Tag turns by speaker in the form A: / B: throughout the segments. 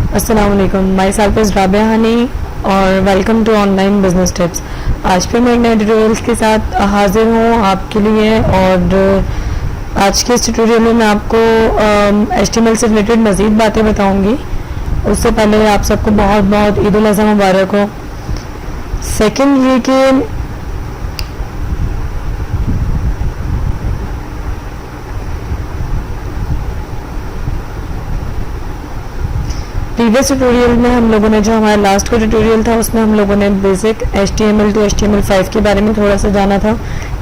A: अस्सलाम वालेकुम, myself is Rabia Honey और welcome to online business tips. आज फिर मैं एक नए ट्यूटोरियल्स के साथ हाजिर हूँ आपके लिए। और आज के इस ट्यूटोरियल में मैं आपको HTML से रिलेटेड मज़ीद बातें बताऊँगी। उससे पहले आप सबको बहुत बहुत ईद उल अज़हा मुबारक हो। सेकेंड ये कि प्रीवियस ट्यूटोरियल में हम लोगों ने, जो हमारा लास्ट का ट्यूटोरियल था, उसमें हम लोगों ने बेसिक HTML टू HTML5 के बारे में थोड़ा सा जाना था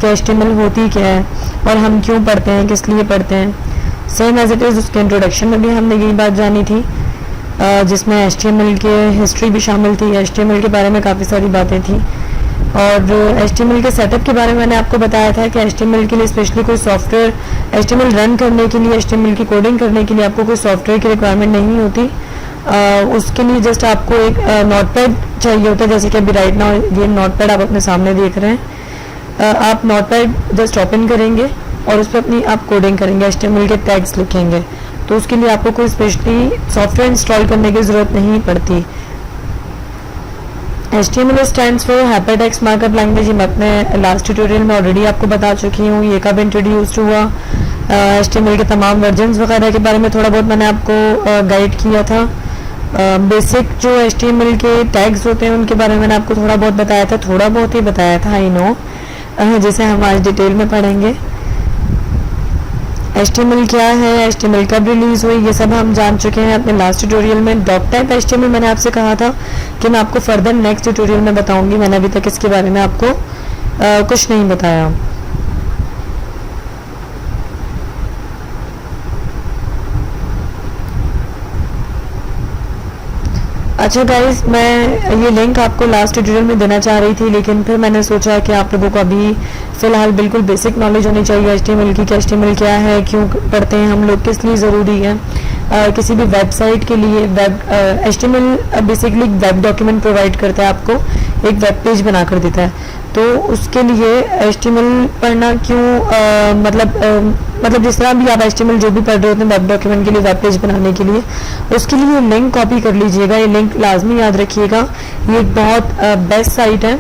A: कि HTML होती क्या है और हम क्यों पढ़ते हैं, किस लिए पढ़ते हैं। सेम एज इट इज़ उसके इंट्रोडक्शन में भी हमने यही बात जानी थी, जिसमें HTML के हिस्ट्री भी शामिल थी। HTML के बारे में काफ़ी सारी बातें थी और HTML के सेटअप के बारे में मैंने आपको बताया था कि HTML के लिए स्पेशली कोई सॉफ्टवेयर, HTML रन करने के लिए, HTML की कोडिंग करने के लिए आपको कोई सॉफ्टवेयर की रिक्वायरमेंट नहीं होती। उसके लिए जस्ट आपको एक नोटपैड चाहिए होता है, जैसे कि अभी राइट नाउ ये नोटपैड आप अपने सामने देख रहे हैं। आप नोटपैड जस्ट ओपन करेंगे और उस पर अपनी आप कोडिंग करेंगे, HTML के टैग्स लिखेंगे। तो उसके लिए आपको कोई स्पेशली सॉफ्टवेयर इंस्टॉल करने की ज़रूरत नहीं पड़ती। HTML stands for hypertext markup language. मैं अपने लास्ट ट्यूटोरियल में ऑलरेडी आपको बता चुकी हूँ, ये कब इंट्रोड्यूस हुआ। HTML के तमाम वर्जन्स वगैरह के बारे में थोड़ा बहुत मैंने आपको गाइड किया था। बेसिक जो HTML के टैग्स होते हैं उनके बारे में मैंने आपको थोड़ा बहुत बताया था, थोड़ा बहुत ही बताया था, आई नो, जिसे हम आज डिटेल में पढ़ेंगे। HTML क्या है, HTML कब रिलीज हुई, ये सब हम जान चुके हैं अपने लास्ट ट्यूटोरियल में। डॉक टाइप HTML मैंने आपसे कहा था कि मैं आपको फर्दर नेक्स्ट ट्यूटोरियल में बताऊंगी। मैंने अभी तक इसके बारे में आपको कुछ नहीं बताया। अच्छा गाइस, मैं ये लिंक आपको लास्ट ट्यूटोरियल में देना चाह रही थी, लेकिन फिर मैंने सोचा कि आप लोगों को अभी फ़िलहाल बिल्कुल बेसिक नॉलेज होनी चाहिए HTML की, कि HTML क्या है, क्यों पढ़ते हैं हम लोग, किस लिए ज़रूरी है। किसी भी वेबसाइट के लिए HTML basically web document provide करता है, आपको एक वेब पेज बना कर देता है। तो उसके लिए HTML पढ़ना क्यों, मतलब जिस तरह भी आप HTML जो भी पढ़ रहे होते हैं वेब डॉक्यूमेंट के लिए, वेब पेज बनाने के लिए, उसके लिए लिंक कॉपी कर लीजिएगा। ये लिंक लाजमी याद रखिएगा, ये एक बहुत बेस्ट साइट है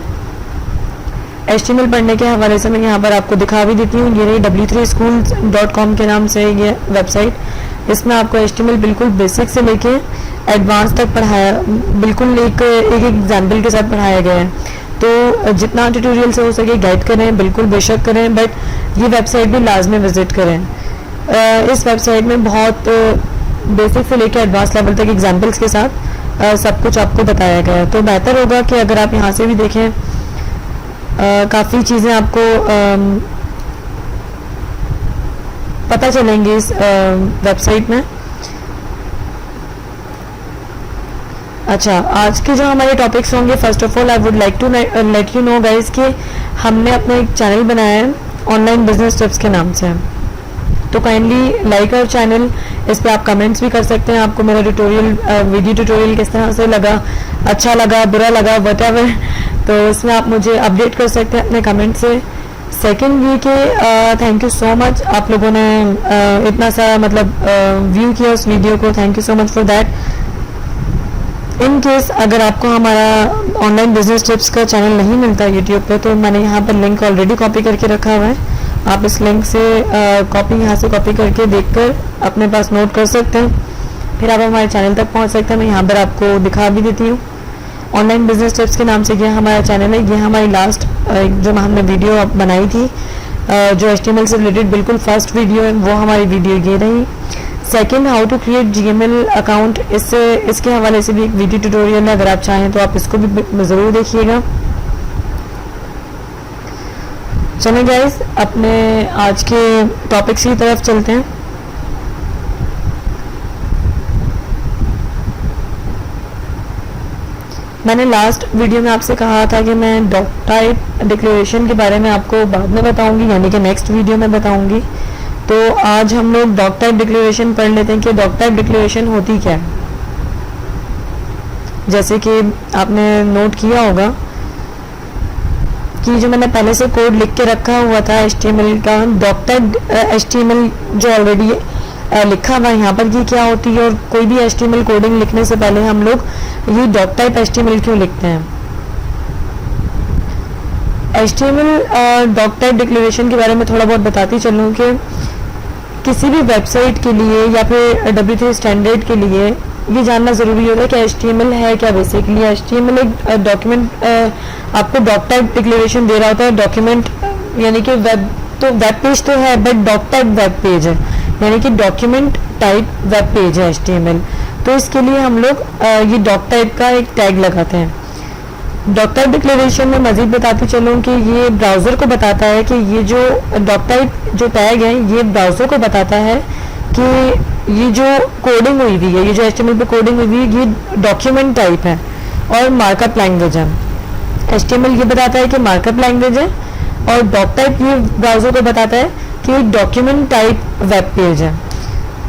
A: HTML पढ़ने के हवाले से। मैं यहाँ पर आपको दिखा भी देती हूँ, ये रही w3schools.com के नाम से ये वेबसाइट। इसमें आपको HTML बिल्कुल बेसिक से लेके एडवांस तक पढ़ाया, बिल्कुल एक एग्जाम्पल के साथ पढ़ाया गया है। तो जितना ट्यूटोरियल से हो सके गाइड करें, बिल्कुल बेशक करें, बट ये वेबसाइट भी लाजमी विज़िट करें। इस वेबसाइट में बहुत बेसिक से लेकर एडवांस लेवल तक एग्जाम्पल्स के साथ सब कुछ आपको बताया गया है। तो बेहतर होगा कि अगर आप यहाँ से भी देखें, काफ़ी चीज़ें आपको पता चलेंगी इस वेबसाइट में। अच्छा, आज के जो हमारे टॉपिक्स होंगे, first of all I would like to let you know guys कि हमने अपना एक चैनल बनाया है ऑनलाइन बिजनेस टिप्स के नाम से। तो काइंडली लाइक आवर चैनल। इस पर आप कमेंट्स भी कर सकते हैं, आपको मेरा वीडियो ट्यूटोरियल किस तरह से लगा, अच्छा लगा, बुरा लगा, व्हाटएवर, तो इसमें आप मुझे अपडेट कर सकते हैं अपने कमेंट से। सेकेंड ये कि थैंक यू सो मच, आप लोगों ने इतना सा व्यू किया उस वीडियो को, thank you so much for that. In case अगर आपको हमारा ऑनलाइन बिजनेस टिप्स का चैनल नहीं मिलता यूट्यूब पे, तो मैंने यहाँ पर लिंक ऑलरेडी कॉपी करके रखा हुआ है। आप इस लिंक से यहाँ से कॉपी करके देखकर अपने पास नोट कर सकते हैं, फिर आप हमारे चैनल तक पहुँच सकते हैं। मैं यहाँ पर आपको दिखा भी देती हूँ, ऑनलाइन बिजनेस टिप्स के नाम से ये हमारा चैनल है। ये हमारी लास्ट जो हमने वीडियो बनाई थी, जो HTML से रिलेटेड बिल्कुल फर्स्ट वीडियो है, वो हमारी वीडियो ये रही। Second, how to create GML account, इसके हवाले से भी एक वीडियो ट्यूटोरियल है, अगर आप चाहें तो आप इसको भी ज़रूर देखिएगा। चलें गाइस, अपने आज के टॉपिक्स की तरफ चलते हैं। मैंने लास्ट वीडियो में आपसे कहा था कि मैं डॉक टाइप डिक्लेरेशन के बारे में आपको बाद में बताऊंगी, यानी कि नेक्स्ट वीडियो में बताऊंगी। तो आज हम लोग डॉक टाइप डिक्लेरेशन पढ़ लेते हैं कि डॉक टाइप डिक्लेरेशन होती क्या है। जैसे कि आपने नोट किया होगा कि जो मैंने पहले से कोड लिख के रखा हुआ था HTML का, डॉक टाइप HTML जो ऑलरेडी लिखा हुआ है यहाँ पर कि क्या होती है, और कोई भी HTML कोडिंग लिखने से पहले हम लोग ये डॉक टाइप HTML क्यों लिखते हैं। HTML डॉक टाइप डिक्लेरेशन के बारे में थोड़ा बहुत बताती चलूँ कि किसी भी वेबसाइट के लिए या फिर W3 स्टैंडर्ड के लिए ये जानना ज़रूरी होता है कि HTML है क्या। बेसिकली HTML एक डॉक्यूमेंट आपको डॉक टाइप डिक्लेरेशन दे रहा होता है। डॉक्यूमेंट यानी कि वेब पेज तो है, but doc type web page है, यानी कि डॉक्यूमेंट टाइप वेब पेज है HTML। तो इसके लिए हम लोग ये डॉक टाइप का एक टैग लगाते हैं। डॉक टाइप डिक्लेरेशन में मज़ीद बताती चलूँ कि ये ब्राउज़र को बताता है कि ये जो डॉक टाइप जो टैग है ये ब्राउज़र को बताता है कि ये जो कोडिंग हुई हुई है, ये जो HTML पे कोडिंग हुई हुई है, ये डॉक्यूमेंट टाइप है और मार्कअप लैंग्वेज है। HTML ये बताता है कि मार्कअप लैंग्वेज है, और डॉक टाइप ये ब्राउज़र को बताता है कि डॉक्यूमेंट टाइप वेब पेज है।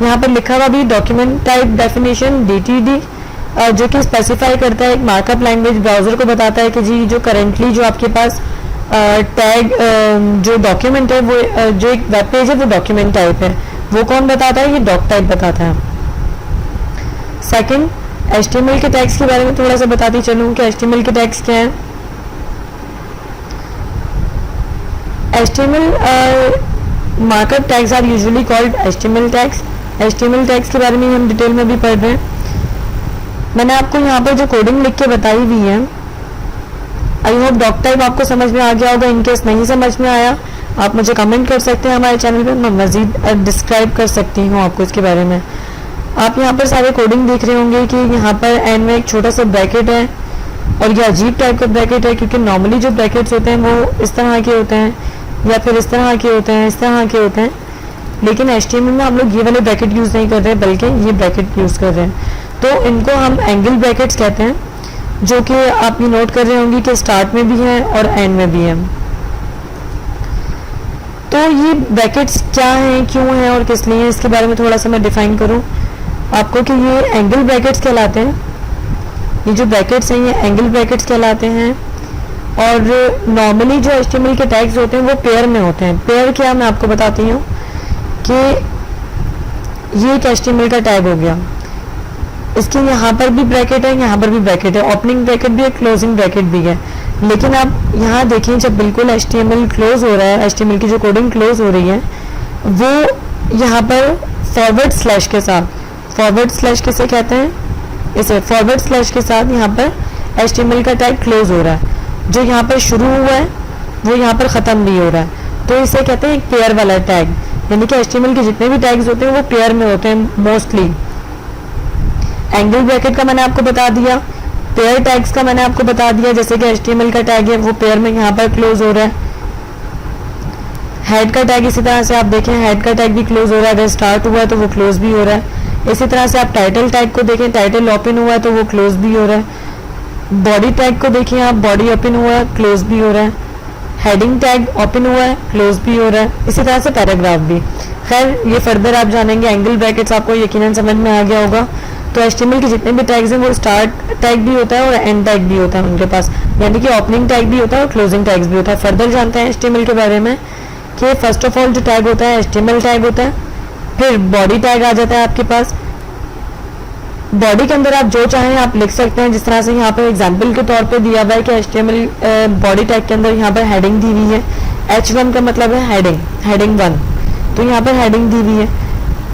A: यहाँ पर लिखा हुआ भी डॉक्यूमेंट टाइप डेफिनेशन DTD जो कि स्पेसिफाई करता है एक मार्कअप लैंग्वेज। ब्राउज़र को बताता है कि जी जो करेंटली जो आपके पास टैग जो डॉक्यूमेंट है वो जो एक वेब पेज है वो डॉक्यूमेंट टाइप है। वो कौन बताता है? ये डॉक टाइप बताता है। सेकंड, HTML के टैग्स के बारे में थोड़ा सा बताती चलूँ कि HTML के टैग्स क्या हैं। HTML markup tags are usually called HTML tags. HTML tags के बारे में हम डिटेल में भी पढ़ रहे हैं। मैंने आपको यहाँ पर जो कोडिंग लिख के बताई हुई है, आई होप डॉक टाइप आपको समझ में आ गया होगा। इनकेस नहीं समझ में आया आप मुझे कमेंट कर सकते हैं हमारे चैनल पे, मैं मज़ीद डिस्क्राइब कर सकती हूँ आपको इसके बारे में। आप यहाँ पर सारे कोडिंग देख रहे होंगे कि यहाँ पर एंड में एक छोटा सा ब्रैकेट है, और ये अजीब टाइप का ब्रैकेट है क्योंकि नॉर्मली जो ब्रैकेट्स होते हैं वो इस तरह के होते हैं, या फिर इस तरह के होते हैं, इस तरह के होते हैं। लेकिन HTML में हम लोग ये वाले ब्रैकेट यूज़ नहीं कर रहे हैं, बल्कि ये ब्रैकेट यूज़ कर रहे हैं। तो इनको हम एंगल ब्रैकेट्स कहते हैं, जो कि आप ये नोट कर रहे होंगे कि स्टार्ट में भी है और एंड में भी है। तो ये ब्रैकेट्स क्या हैं, क्यों हैं और किस लिए हैं, इसके बारे में थोड़ा सा मैं डिफाइन करूं आपको कि ये एंगल ब्रैकेट्स कहलाते हैं। ये जो ब्रैकेट्स हैं ये एंगल ब्रैकेट्स कहलाते हैं। और नॉर्मली जो HTML के टैग्स होते हैं वो पेयर में होते हैं। पेयर क्या, मैं आपको बताती हूँ कि ये एक HTML का टैग हो गया, इसके यहाँ पर भी ब्रैकेट है, यहाँ पर भी ब्रैकेट है, ओपनिंग ब्रैकेट भी है, क्लोजिंग ब्रैकेट भी है। लेकिन आप यहाँ देखिए जब बिल्कुल HTML क्लोज हो रहा है, HTML की जो कोडिंग क्लोज हो रही है वो यहाँ पर फॉरवर्ड स्लैश के साथ, फॉरवर्ड स्लैश किसे कहते हैं, इसे फॉरवर्ड स्लैश के साथ यहाँ पर HTML का टैग क्लोज हो रहा है। जो यहाँ पर शुरू हुआ है वो यहाँ पर ख़त्म भी हो रहा है, तो इसे कहते हैं एक पेयर वाला टैग। यानी कि HTML के जितने भी टैग्स होते हैं वो पेयर में होते हैं मोस्टली। एंगल ब्रैकेट का मैंने आपको बता दिया, पेयर टैग्स का मैंने आपको बता दिया, जैसे कि HTML का टैग है वो पेयर में यहाँ पर क्लोज हो रहा है। हेड का टैग इसी तरह से आप देखें, हेड का टैग भी क्लोज हो रहा है, अगर स्टार्ट हुआ है तो वो क्लोज भी हो रहा है। इसी तरह से आप टाइटल टैग को देखें, टाइटल ओपन हुआ है तो वो क्लोज भी हो रहा है। बॉडी टैग को देखिए आप, बॉडी ओपन हुआ है, क्लोज भी हो रहा है। हेडिंग टैग ओपन हुआ है, क्लोज भी हो रहा है। इसी तरह से पैराग्राफ भी। खैर ये फर्दर आप जानेंगे। एंगल ब्रैकेट्स आपको यकीनन समझ में आ गया होगा। तो HTML के जितने भी टैग्स हैं वो स्टार्ट टैग भी होता है और एंड टैग भी होता है उनके पास, यानी कि ओपनिंग टैग भी होता है और क्लोजिंग टैग्स भी होता है। फर्दर जानते हैं HTML के बारे में कि फर्स्ट ऑफ ऑल जो टैग होता है HTML टैग होता है, फिर बॉडी टैग आ जाता है आपके पास। बॉडी के अंदर आप जो चाहें आप लिख सकते हैं, जिस तरह से यहाँ पर एग्जाम्पल के तौर पे दिया हुआ है कि HTML बॉडी टैग के अंदर यहाँ पर हेडिंग दी हुई है। H1 का मतलब है हेडिंग, हेडिंग 1, तो यहाँ पर हेडिंग दी हुई है।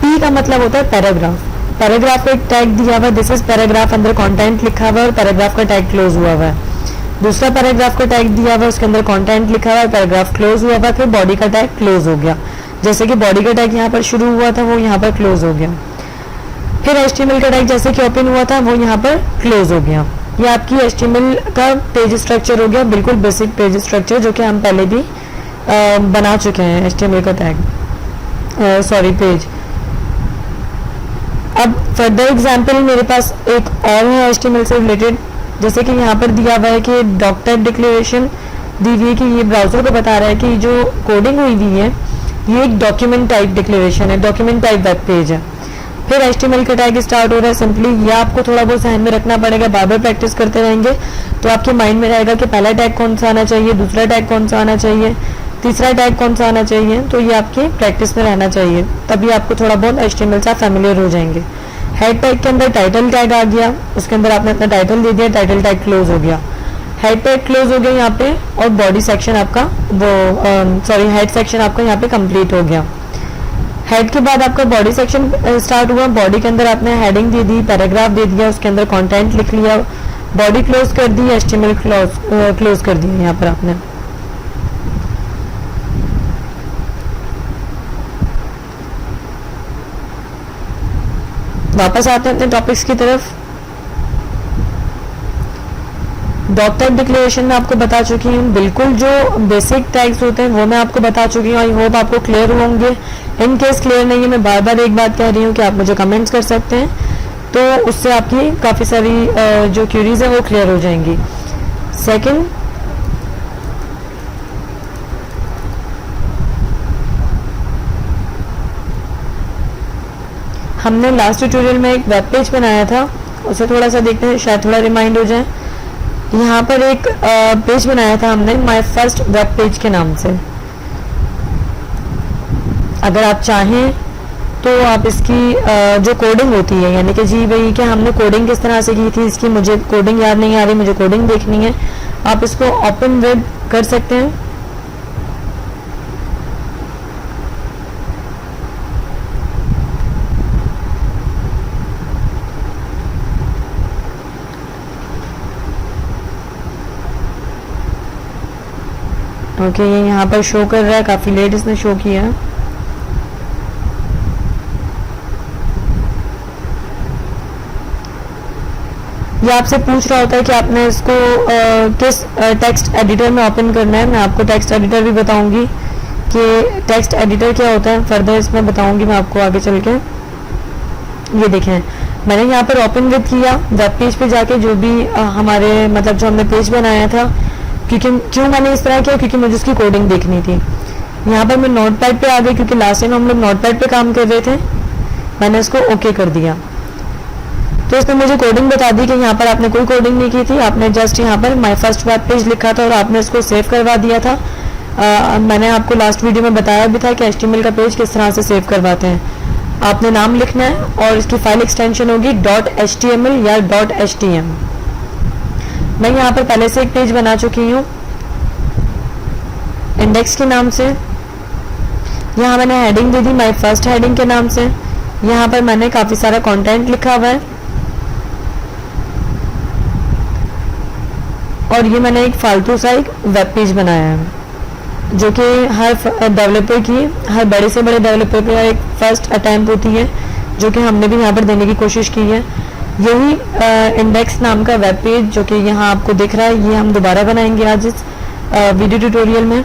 A: P का मतलब होता है पैराग्राफ, पैराग्राफ का एक टैग दिया हुआ है, दिस इज पैराग्राफ, अंदर कंटेंट लिखा हुआ है और पैराग्राफ का टैग क्लोज हुआ हुआ है। दूसरा पैराग्राफ का टैग दिया हुआ है, उसके अंदर कंटेंट लिखा हुआ है, पैराग्राफ क्लोज हुआ हुआ है, फिर बॉडी का टैग क्लोज हो गया। जैसे कि बॉडी का टैग यहाँ पर शुरू हुआ था वो यहाँ पर क्लोज हो गया, फिर HTML का टैग जैसे कि ओपन हुआ था वो यहाँ पर क्लोज हो गया। ये आपकी HTML का पेज स्ट्रक्चर हो गया, बिल्कुल बेसिक पेज स्ट्रक्चर जो कि हम पहले भी बना चुके हैं। HTML का टैग पेज। अब फर्दर एग्जाम्पल मेरे पास एक और है HTML से रिलेटेड, जैसे कि यहाँ पर दिया हुआ है कि डॉक टाइप डिक्लेरेशन दी हुई है कि ये ब्राउजर को बता रहा है कि जो कोडिंग हुई हुई है ये एक डॉक्यूमेंट टाइप डिक्लेरेशन है, डॉक्यूमेंट टाइप वेब पेज है। फिर HTML का टैग स्टार्ट हो रहा है सिंपली। ये आपको थोड़ा बहुत ध्यान में रखना पड़ेगा, बार बार प्रैक्टिस करते रहेंगे तो आपके माइंड में रहेगा कि पहला टैग कौन सा आना चाहिए, दूसरा टैग कौन सा आना चाहिए, तीसरा टैग कौन सा आना चाहिए, तो ये आपके प्रैक्टिस में रहना चाहिए, तभी आपको थोड़ा बहुत HTML से फैमिलियर हो जाएंगे। हेड टैग के अंदर टाइटल टैग आ गया, उसके अंदर आपने अपना टाइटल दे दिया, टाइटल टैग क्लोज हो गया, हेड टैग क्लोज हो गया यहाँ पे, और बॉडी सेक्शन आपका हेड सेक्शन आपका यहाँ पे कंप्लीट हो गया। हेड के बाद आपका बॉडी सेक्शन स्टार्ट हुआ। बॉडी के अंदर आपने हेडिंग दे दी, पैराग्राफ दे दिया, उसके अंदर कंटेंट लिख लिया, बॉडी क्लोज कर दी, HTML क्लोज कर दिया यहाँ पर आपने। वापस आते हैं अपने टॉपिक्स की तरफ। डॉक टाइप डिक्लेरेशन में आपको बता चुकी हूँ, बिल्कुल जो बेसिक टैग्स होते हैं वो मैं आपको बता चुकी हूँ। आई होप आपको क्लियर होंगे। इन केस क्लियर नहीं है, मैं बार बार एक बात कह रही हूँ कि आप मुझे कमेंट्स कर सकते हैं, तो उससे आपकी काफ़ी सारी जो क्यूरीज हैं वो क्लियर हो जाएंगी। सेकंड, हमने लास्ट ट्यूटोरियल में एक वेब पेज बनाया था, उसे थोड़ा सा देखते हैं, शायद थोड़ा रिमाइंड हो जाए। यहाँ पर एक पेज बनाया था हमने माय फर्स्ट वेब पेज के नाम से। अगर आप चाहें तो आप इसकी जो कोडिंग होती है, यानी कि जी भाई कि हमने कोडिंग किस तरह से की थी, इसकी मुझे कोडिंग याद नहीं आ रही, मुझे कोडिंग देखनी है, आप इसको ओपन वेब कर सकते हैं। ओके, ये यहाँ पर शो कर रहा है, काफ़ी लेट इसने शो किया। ये आपसे पूछ रहा होता है कि आपने इसको किस टेक्स्ट एडिटर में ओपन करना है। मैं आपको टेक्स्ट एडिटर भी बताऊंगी कि टेक्स्ट एडिटर क्या होता है, फर्दर इसमें बताऊंगी मैं आपको आगे चल के। ये देखें, मैंने यहाँ पर ओपन विद किया, वेब पेज पे जाके जो भी हमारे मतलब जो हमने पेज बनाया था, क्यों मैंने इस तरह किया, क्योंकि मुझे उसकी कोडिंग देखनी थी। यहाँ पर मैं नोटपैड पे आ गई, क्योंकि लास्ट टाइम हम लोग नोटपैड पे काम कर रहे थे। मैंने इसको ओके कर दिया, तो इसने मुझे कोडिंग बता दी कि यहाँ पर आपने कोई कोडिंग नहीं की थी, आपने जस्ट यहाँ पर माय फर्स्ट वेब पेज लिखा था और आपने इसको सेव करवा दिया था। मैंने आपको लास्ट वीडियो में बताया भी था कि HTML का पेज किस तरह से सेव करवाते हैं। आपने नाम लिखना है और इसकी फाइल एक्सटेंशन होगी .html या .htm। मैं यहाँ पर पहले से एक पेज बना चुकी हूँ इंडेक्स के नाम से। यहाँ मैंने heading they the my first heading के नाम से। यहाँ पर मैंने काफ़ी सारा कंटेंट लिखा हुआ है, और ये मैंने एक फालतू सा एक वेब पेज बनाया है, जो कि हर डेवलपर की, हर बड़े से बड़े डेवलपर पे एक फर्स्ट अटैम्प्ट होती है, जो कि हमने भी यहाँ पर देने की कोशिश की है। यही इंडेक्स नाम का वेब पेज जो कि यहाँ आपको दिख रहा है, ये हम दोबारा बनाएंगे आज इस वीडियो ट्यूटोरियल में।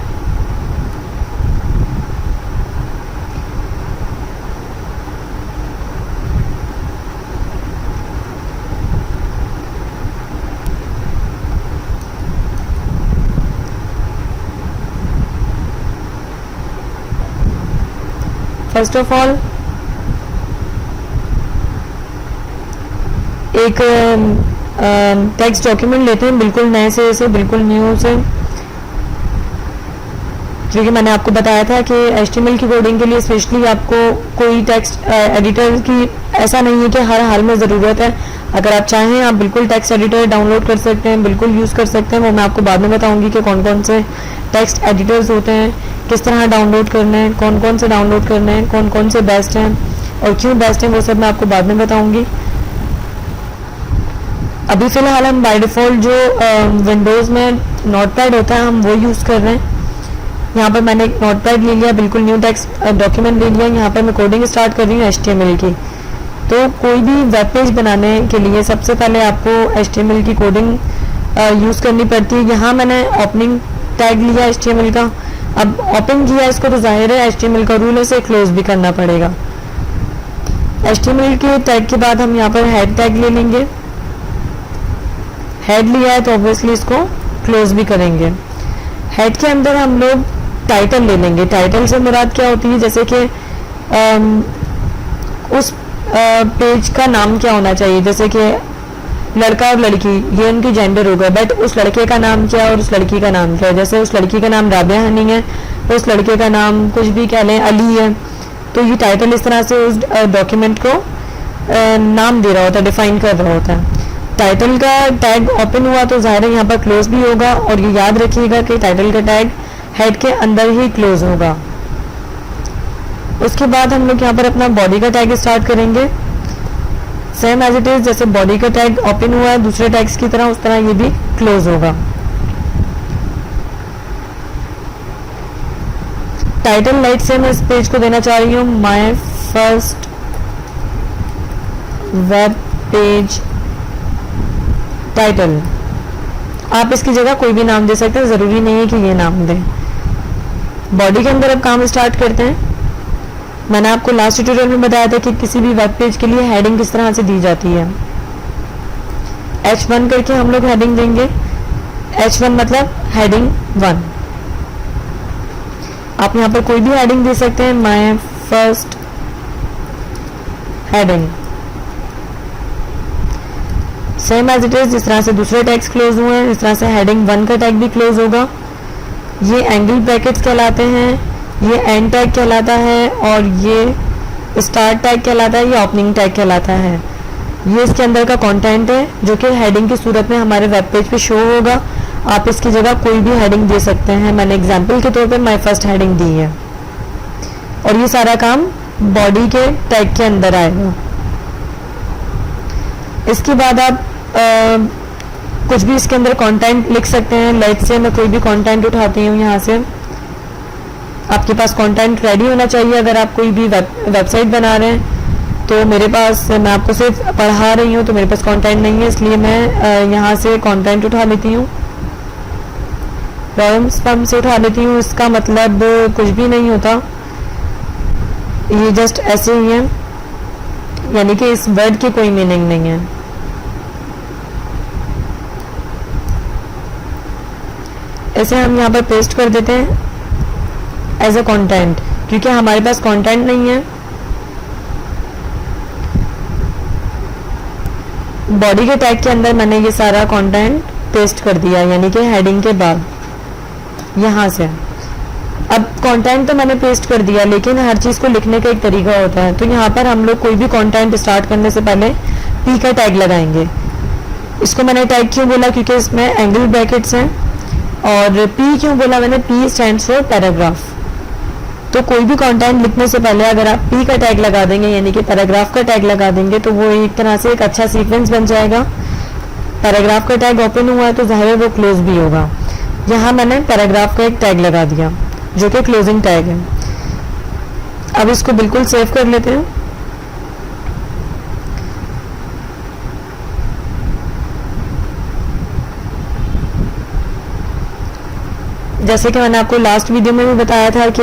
A: फर्स्ट ऑफ ऑल एक टेक्स्ट डॉक्यूमेंट लेते हैं, बिल्कुल नए से बिल्कुल न्यू से, क्योंकि मैंने आपको बताया था कि HTML की कोडिंग के लिए स्पेशली आपको कोई टेक्स्ट एडिटर की ऐसा नहीं है कि हर हाल में ज़रूरत है। अगर आप चाहें आप बिल्कुल टेक्स्ट एडिटर डाउनलोड कर सकते हैं, बिल्कुल यूज़ कर सकते हैं। वो मैं आपको बाद में बताऊंगी कि कौन कौन से टेक्स्ट एडिटर्स होते हैं, किस तरह डाउनलोड करना है, कौन कौन से डाउनलोड करना है, कौन कौन से बेस्ट हैं और क्यों बेस्ट हैं, वो सब मैं आपको बाद में बताऊँगी। अभी फ़िलहाल हम बाय डिफ़ॉल्ट जो विंडोज़ में नोटपैड होता है हम वो यूज़ कर रहे हैं। यहाँ पर मैंने एक नोटपैड ले लिया, बिल्कुल न्यू टेक्स्ट डॉक्यूमेंट ले लिया। यहाँ पर मैं कोडिंग स्टार्ट कर रही हूँ HTML की। तो कोई भी वेब पेज बनाने के लिए सबसे पहले आपको HTML की कोडिंग यूज़ करनी पड़ती है। यहाँ मैंने ओपनिंग टैग लिया HTML का। अब ओपन किया इसको तो जाहिर है HTML का रूल है, इसे क्लोज भी करना पड़ेगा। HTML के टैग के बाद हम यहाँ पर हेड टैग ले लेंगे। हेड लिया है तो ऑब्वियसली इसको क्लोज भी करेंगे। हेड के अंदर हम लोग टाइटल ले लेंगे। टाइटल से मुराद क्या होती है, जैसे कि उस पेज का नाम क्या होना चाहिए, जैसे कि लड़का और लड़की ये उनकी जेंडर होगा, बट उस लड़के का नाम क्या और उस लड़की का नाम क्या है। जैसे उस लड़की का नाम राबिया हनी है उस लड़के का नाम कुछ भी कह लें, अली है, तो ये टाइटल इस तरह से उस डॉक्यूमेंट को नाम दे रहा होता है, डिफाइन कर रहा होता है। टाइटल का टैग ओपन हुआ तो ज़ाहिर है यहाँ पर क्लोज भी होगा, और ये याद रखिएगा कि टाइटल का टैग हेड के अंदर ही क्लोज होगा। उसके बाद हम लोग यहाँ पर अपना बॉडी का टैग स्टार्ट करेंगे, सेम एज इट इज, जैसे बॉडी का टैग ओपन हुआ है दूसरे टैग्स की तरह, उस तरह ये भी क्लोज होगा। टाइटल लाइट से मैं इस पेज को देना चाह रही हूँ my first web page title. आप इसकी जगह कोई भी नाम दे सकते हैं, ज़रूरी नहीं है कि ये नाम दें। बॉडी के अंदर अब काम स्टार्ट करते हैं। मैंने आपको लास्ट ट्यूटोरियल में बताया था कि किसी भी वेब पेज के लिए हेडिंग किस तरह से दी जाती है। H1 करके हम लोग हेडिंग देंगे। H1 मतलब हेडिंग 1। आप यहाँ पर कोई भी हेडिंग दे सकते हैं, my first heading. Same as it is, जिस तरह से दूसरे टैग्स क्लोज हुए हैं इस तरह से हेडिंग 1 का टैग भी क्लोज होगा। ये एंगल ब्रैकेट्स कहलाते हैं, ये एंड टैग कहलाता है, और ये स्टार्ट टैग कहलाता है, ये ओपनिंग टैग कहलाता है। ये इसके अंदर का कंटेंट है जो कि हेडिंग की सूरत में हमारे वेब पेज पे शो होगा। आप इसकी जगह कोई भी हेडिंग दे सकते हैं। मैंने एग्जांपल के तौर पे माय फर्स्ट हेडिंग दी है, और ये सारा काम बॉडी के टैग के अंदर आएगा। इसके बाद आप कुछ भी इसके अंदर कंटेंट लिख सकते हैं। लेट से मैं कोई भी कंटेंट उठाती हूँ यहाँ से। आपके पास कंटेंट रेडी होना चाहिए। अगर आप कोई भी वेबसाइट बना रहे हैं तो मेरे पास, मैं आपको सिर्फ पढ़ा रही हूँ तो मेरे पास कंटेंट नहीं है, इसलिए मैं यहाँ से कंटेंट उठा लेती हूँ, प्रॉब्लम्स फॉर्म से उठा लेती हूँ। इसका मतलब कुछ भी नहीं होता, ये जस्ट ऐसे ही है, यानी कि इस वर्ड की कोई मीनिंग नहीं है। ऐसे हम यहाँ पर पेस्ट कर देते हैं एज अ कंटेंट, क्योंकि हमारे पास कंटेंट नहीं है। बॉडी के टैग के अंदर मैंने ये सारा कंटेंट पेस्ट कर दिया, यानी कि हेडिंग के बाद यहाँ से। अब कंटेंट तो मैंने पेस्ट कर दिया, लेकिन हर चीज़ को लिखने का एक तरीका होता है। तो यहाँ पर हम लोग कोई भी कंटेंट स्टार्ट करने से पहले पी का टैग लगाएंगे। इसको मैंने टैग क्यों बोला, क्योंकि इसमें एंगल ब्रैकेट्स हैं। और पी क्यों बोला मैंने, पी स्टैंड्स फॉर पैराग्राफ। तो कोई भी कंटेंट लिखने से पहले अगर आप पी का टैग लगा देंगे, यानी कि पैराग्राफ का टैग लगा देंगे, तो वो एक तरह से एक अच्छा सीक्वेंस बन जाएगा। पैराग्राफ का टैग ओपन हुआ है तो जाहिर है वो क्लोज भी होगा। यहाँ मैंने पैराग्राफ का एक टैग लगा दिया जो कि क्लोजिंग टैग है। अब इसको बिल्कुल सेव कर लेते हैं। जैसे कि मैंने आपको लास्ट वीडियो में भी बताया था कि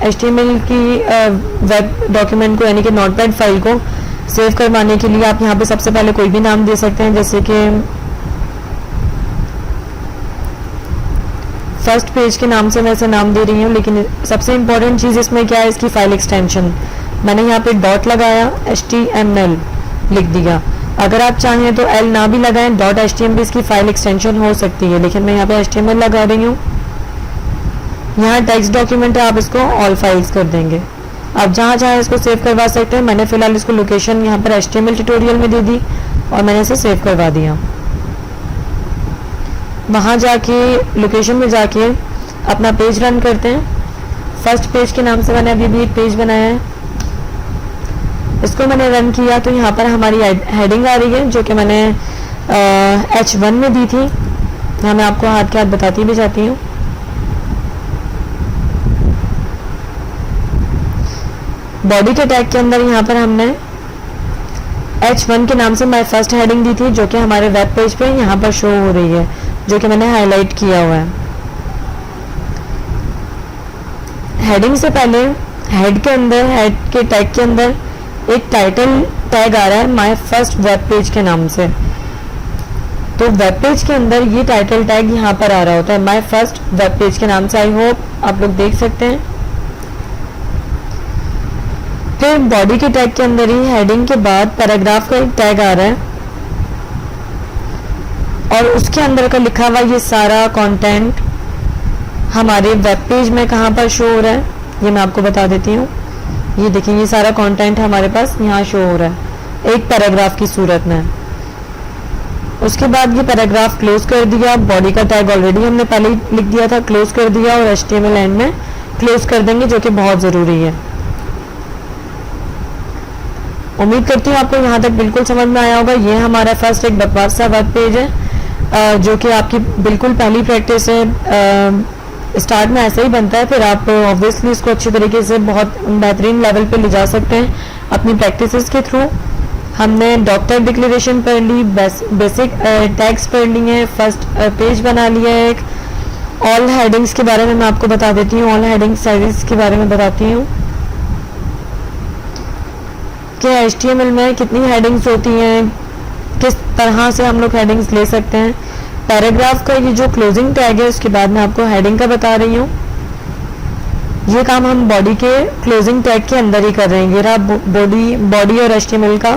A: HTML की वेब डॉक्यूमेंट को, यानी कि नोटपैड फाइल को सेव करवाने के लिए आप यहाँ पे सबसे पहले कोई भी नाम दे सकते हैं। जैसे कि फर्स्ट पेज के नाम से मैं इसे नाम दे रही हूँ, लेकिन सबसे इम्पोर्टेंट चीज़ इसमें क्या है, इसकी फाइल एक्सटेंशन। मैंने यहाँ पे डॉट लगाया, HTML लिख दिया। अगर आप चाहें तो L ना भी लगाएं, .html इसकी फाइल एक्सटेंशन हो सकती है, लेकिन मैं यहाँ पे HTML लगा रही हूँ। यहाँ टेक्स्ट डॉक्यूमेंट है, आप इसको ऑल फाइल्स कर देंगे। आप जहाँ चाहें इसको सेव करवा सकते हैं। मैंने फिलहाल इसको लोकेशन यहाँ पर HTML ट्यूटोरियल में दे दी और मैंने इसे सेव करवा दिया। वहाँ जाके लोकेशन में जाके अपना पेज रन करते हैं। फर्स्ट पेज के नाम से मैंने अभी भी एक पेज बनाया है, इसको मैंने रन किया तो यहाँ पर हमारी हेडिंग आ रही है जो कि मैंने H1 में दी थी। यहाँ मैं आपको हाथ के हाथ बताती भी जाती हूँ। बॉडी के टैग के अंदर यहाँ पर हमने H1 के नाम से माय फर्स्ट हेडिंग दी थी जो कि हमारे वेब पेज पे यहाँ पर शो हो रही है, जो कि मैंने हाईलाइट किया हुआ है। हेडिंग से पहले हेड के अंदर, हेड के टैग के अंदर एक टाइटल टैग आ रहा है माय फर्स्ट वेब पेज के नाम से। तो वेब पेज के अंदर ये टाइटल टैग यहाँ पर आ रहा होता है माय फर्स्ट वेब पेज के नाम से। आई होप आप लोग देख सकते हैं। फिर बॉडी के टैग के अंदर ही हेडिंग के बाद पैराग्राफ का एक टैग आ रहा है और उसके अंदर का लिखा हुआ ये सारा कंटेंट हमारे वेब पेज में कहाँ पर शो हो रहा है ये मैं आपको बता देती हूँ। ये देखिए, ये सारा कंटेंट हमारे पास यहाँ शो हो रहा है एक पैराग्राफ की सूरत में। उसके बाद ये पैराग्राफ क्लोज कर दिया। बॉडी का टैग ऑलरेडी हमने पहले ही लिख दिया था, क्लोज कर दिया, और HTML एंड में क्लोज कर देंगे, जो कि बहुत ज़रूरी है। उम्मीद करती हूँ आपको यहाँ तक बिल्कुल समझ में आया होगा। ये हमारा फर्स्ट एक बकवास सा वेब पेज है, जो कि आपकी बिल्कुल पहली प्रैक्टिस है। स्टार्ट में ऐसे ही बनता है, फिर आप ऑब्वियसली इसको अच्छी तरीके से बहुत बेहतरीन लेवल पे ले जा सकते हैं अपनी प्रैक्टिसेस के थ्रू। हमने डॉक्टर डिक्लेरेशन पढ़ ली, बेसिक टैग्स पढ़ लिए हैं, फर्स्ट पेज बना लिया है एक। ऑल हेडिंग्स के बारे में मैं आपको बता देती हूँ, ऑल हेडिंग साइजेस के बारे में बताती हूँ कि HTML में कितनी हेडिंग्स होती हैं, किस तरह से हम लोग हेडिंग्स ले सकते हैं। पैराग्राफ का ये जो क्लोजिंग टैग है, उसके बाद मैं आपको हेडिंग का बता रही हूँ। ये काम हम बॉडी के क्लोजिंग टैग के अंदर ही कर रहे हैं। ये रहा बॉडी और HTML का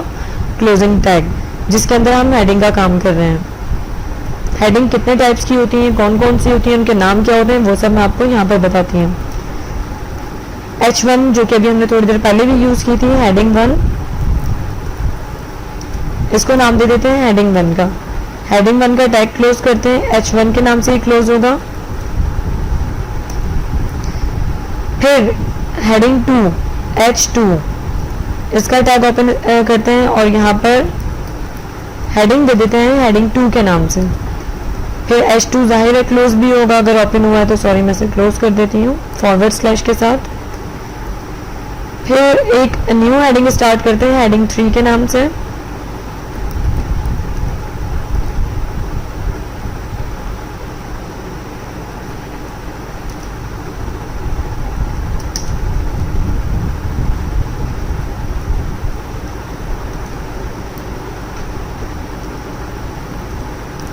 A: क्लोजिंग टैग, जिसके अंदर हम हेडिंग का काम कर रहे हैं। हेडिंग कितने टाइप्स की होती हैं, कौन कौन सी होती हैं, उनके नाम क्या होते हैं, वो सब मैं आपको यहाँ पर बताती हूँ। H1 जो कि अभी हमने थोड़ी देर पहले भी यूज़ की थी, हेडिंग 1, इसको नाम दे देते हैं हेडिंग 1 का। हेडिंग 1 का टैग क्लोज करते हैं, H1 के नाम से ही क्लोज होगा। फिर हेडिंग 2, H2, इसका टैग ओपन करते हैं और यहाँ पर हेडिंग दे देते हैं हेडिंग 2 के नाम से। फिर H2 जाहिर है क्लोज भी होगा, अगर ओपन हुआ है तो सॉरी मैं इसे क्लोज कर देती हूँ फॉरवर्ड स्लैश के साथ। फिर एक न्यू हेडिंग स्टार्ट करते हैं हेडिंग 3 के नाम से।